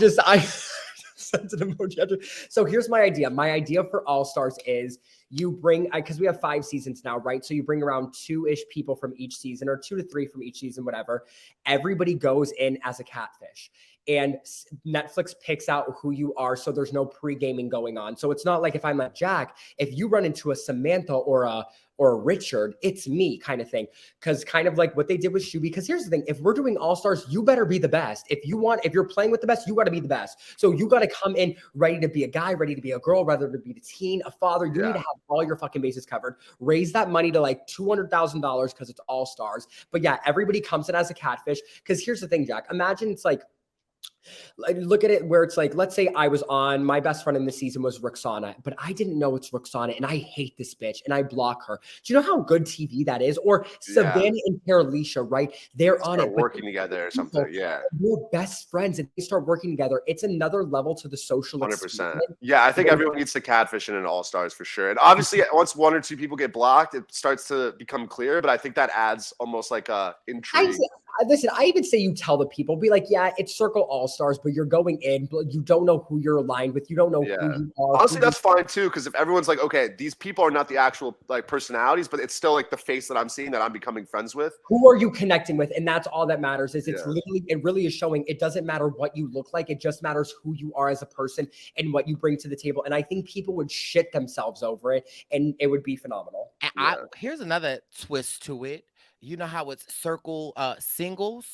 sent an emoji after. So here's my idea. My idea for All Stars is you bring, because we have 5 seasons now, right? So you bring around 2-ish people from each season, or 2 to 3 from each season, whatever. Everybody goes in as a catfish, and Netflix picks out who you are. So there's no pre-gaming going on. So it's not like if I'm like Jack, if you run into a Samantha or a Richard, it's me kind of thing. Because kind of like what they did with Shuby. Because here's the thing: if we're doing All Stars, you better be the best. If you're playing with the best, you got to be the best. So you got to come in ready to be a guy, ready to be a girl, ready to be the teen, a father. You need to have all your fucking bases covered. Raise that money to like $200,000 because it's All Stars. But yeah, everybody comes in as a catfish. Because here's the thing, Jack. Imagine it's like look at it where it's like, let's say I was on, my best friend in the season was Roxana, but I didn't know it's Roxana, and I hate this bitch, and I block her. Do you know how good TV that is? Or Savannah and Carolicia, right? They're on it, working together or something. Yeah, we're best friends, and they start working together. It's another level to the social 100%. Yeah, I think everyone needs to catfish in an All Stars for sure. And obviously, once 1 or 2 people get blocked, it starts to become clear. But I think that adds almost like a intrigue. Listen, I even say you tell the people, be like, yeah, it's Circle All Stars, but you're going in, but you don't know who you're aligned with. You don't know who you are. Honestly, that's fine too, because if everyone's like, okay, these people are not the actual like personalities, but it's still like the face that I'm seeing that I'm becoming friends with. Who are you connecting with? And that's all that matters. Is it's literally, it really is showing. It doesn't matter what you look like. It just matters who you are as a person and what you bring to the table. And I think people would shit themselves over it, and it would be phenomenal. And here's another twist to it. You know how it's Circle singles,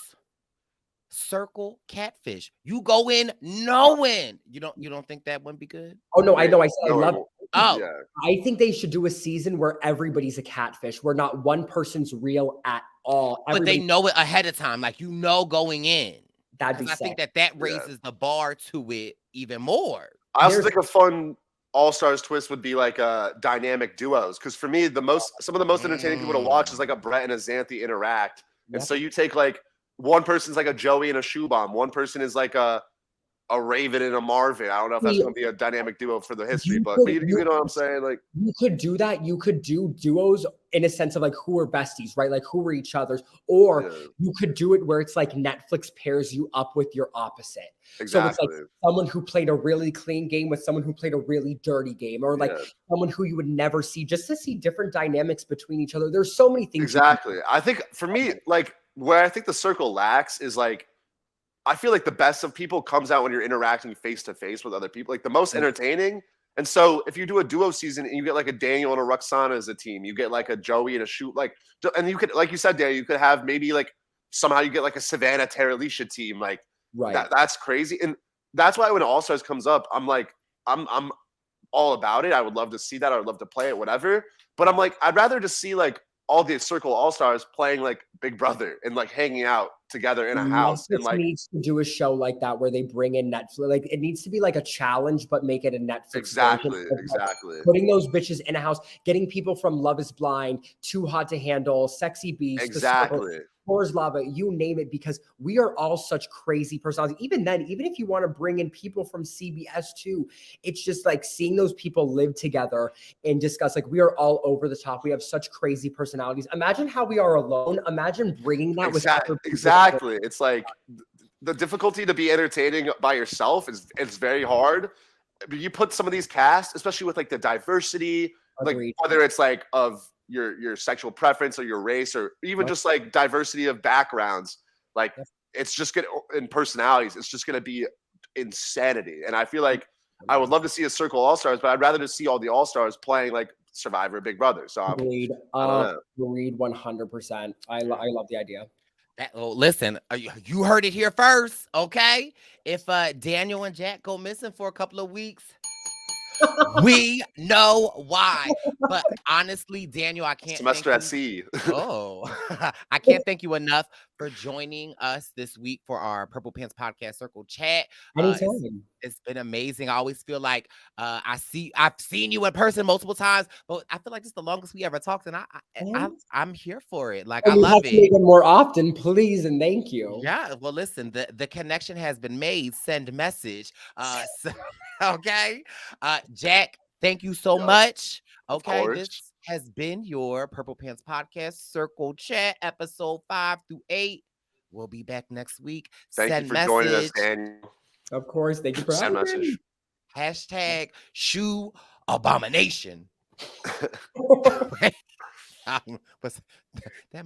Circle catfish. You go in knowing. You don't think that wouldn't be good? Oh no, I know. I said I love it. Oh, yeah. I think they should do a season where everybody's a catfish, where not one person's real at all. But they know it ahead of time, like going in. That'd be I think that raises the bar to it even more. I also think a fun All Stars twist would be like dynamic duos, because for me, some of the most entertaining people to watch is like a Brett and a Xanthi interact. And so you take like one person's like a Joey and a Shoe Bomb, one person is like a Raven and a Marvin. I don't know if that's going to be a dynamic duo for the history, but you know what I'm saying? Like, you could do that. You could do duos in a sense of like who are besties, right? Like who are each other's, or you could do it where it's like Netflix pairs you up with your opposite. Exactly. So it's like someone who played a really clean game with someone who played a really dirty game, or like someone who you would never see, just to see different dynamics between each other. There's so many things. Exactly. I think for me, like where I think the circle lacks is like, I feel like the best of people comes out when you're interacting face to face with other people, like the most entertaining. And so if you do a duo season and you get like a Daniel and a Roxana as a team, you get like a Joey and a Shoot, like, and you could, like you said, Daniel, you could have maybe like somehow you get like a Savannah Terralicia team, like that's crazy. And that's why when All Stars comes up, I'm like, I'm all about it. I would love to see that. I would love to play it, whatever. But I'm like, I'd rather just see like all the Circle All Stars playing like Big Brother and like hanging out together in a house. Netflix and like needs to do a show like that where they bring in Netflix. Like it needs to be like a challenge, but make it a Netflix. Exactly. Putting those bitches in a house, getting people from Love Is Blind, Too Hot to Handle, Sexy Beast, exactly. Floor's Lava, you name it, because we are all such crazy personalities. Even then, even if you want to bring in people from CBS too, it's just like seeing those people live together and discuss, like we are all over the top. We have such crazy personalities. Imagine how we are alone. Imagine bringing that with other people. Exactly. It's like the difficulty to be entertaining by yourself it's very hard. You put some of these casts, especially with like the diversity, like whether it's like of your sexual preference or your race, or even just like diversity of backgrounds, like it's just gonna, in personalities, it's just gonna be insanity. And I feel like I would love to see a Circle All Stars, but I'd rather just see all the All Stars playing like Survivor, Big Brother. So Agreed. I don't know. Agreed 100%. I love the idea. Listen, you heard it here first, okay? If Daniel and Jack go missing for a couple of weeks, we know why. But honestly, Daniel, I can't Semester thank at you. sea. Oh, I can't thank you enough for joining us this week for our Purple Pants Podcast Circle chat. Anytime. It's been amazing. I always feel like I've seen you in person multiple times, but I feel like this is the longest we ever talked, and I'm here for it. Like, I We love have to make it. it more often, please and thank you. Yeah, well, listen, the connection has been made. Send message. Okay. Jack, thank you so Yup. much. Of Okay, course. this has been your Purple Pants Podcast Circle Chat, episode 5 through 8. We'll be back next week. Thank Send you for joining us, message. Daniel. Of course. Thank you for Send having me. message. Hashtag shoe abomination. That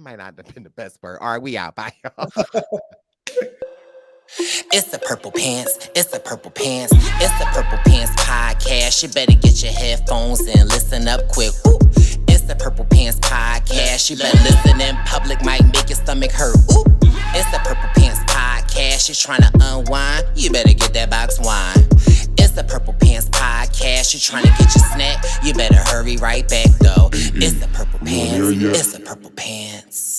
might not have been the best word. All right, we out. Bye, y'all. It's the Purple Pants. It's the Purple Pants. It's the Purple Pants Podcast. You better get your headphones and listen up quick. Ooh. It's the Purple Pants Podcast. You better listen in public, might make your stomach hurt. Ooh. It's the Purple Pants Podcast. You're trying to unwind, you better get that box wine. It's the Purple Pants Podcast. You're trying to get your snack, you better hurry right back though. It's the Purple Pants. It's the Purple Pants.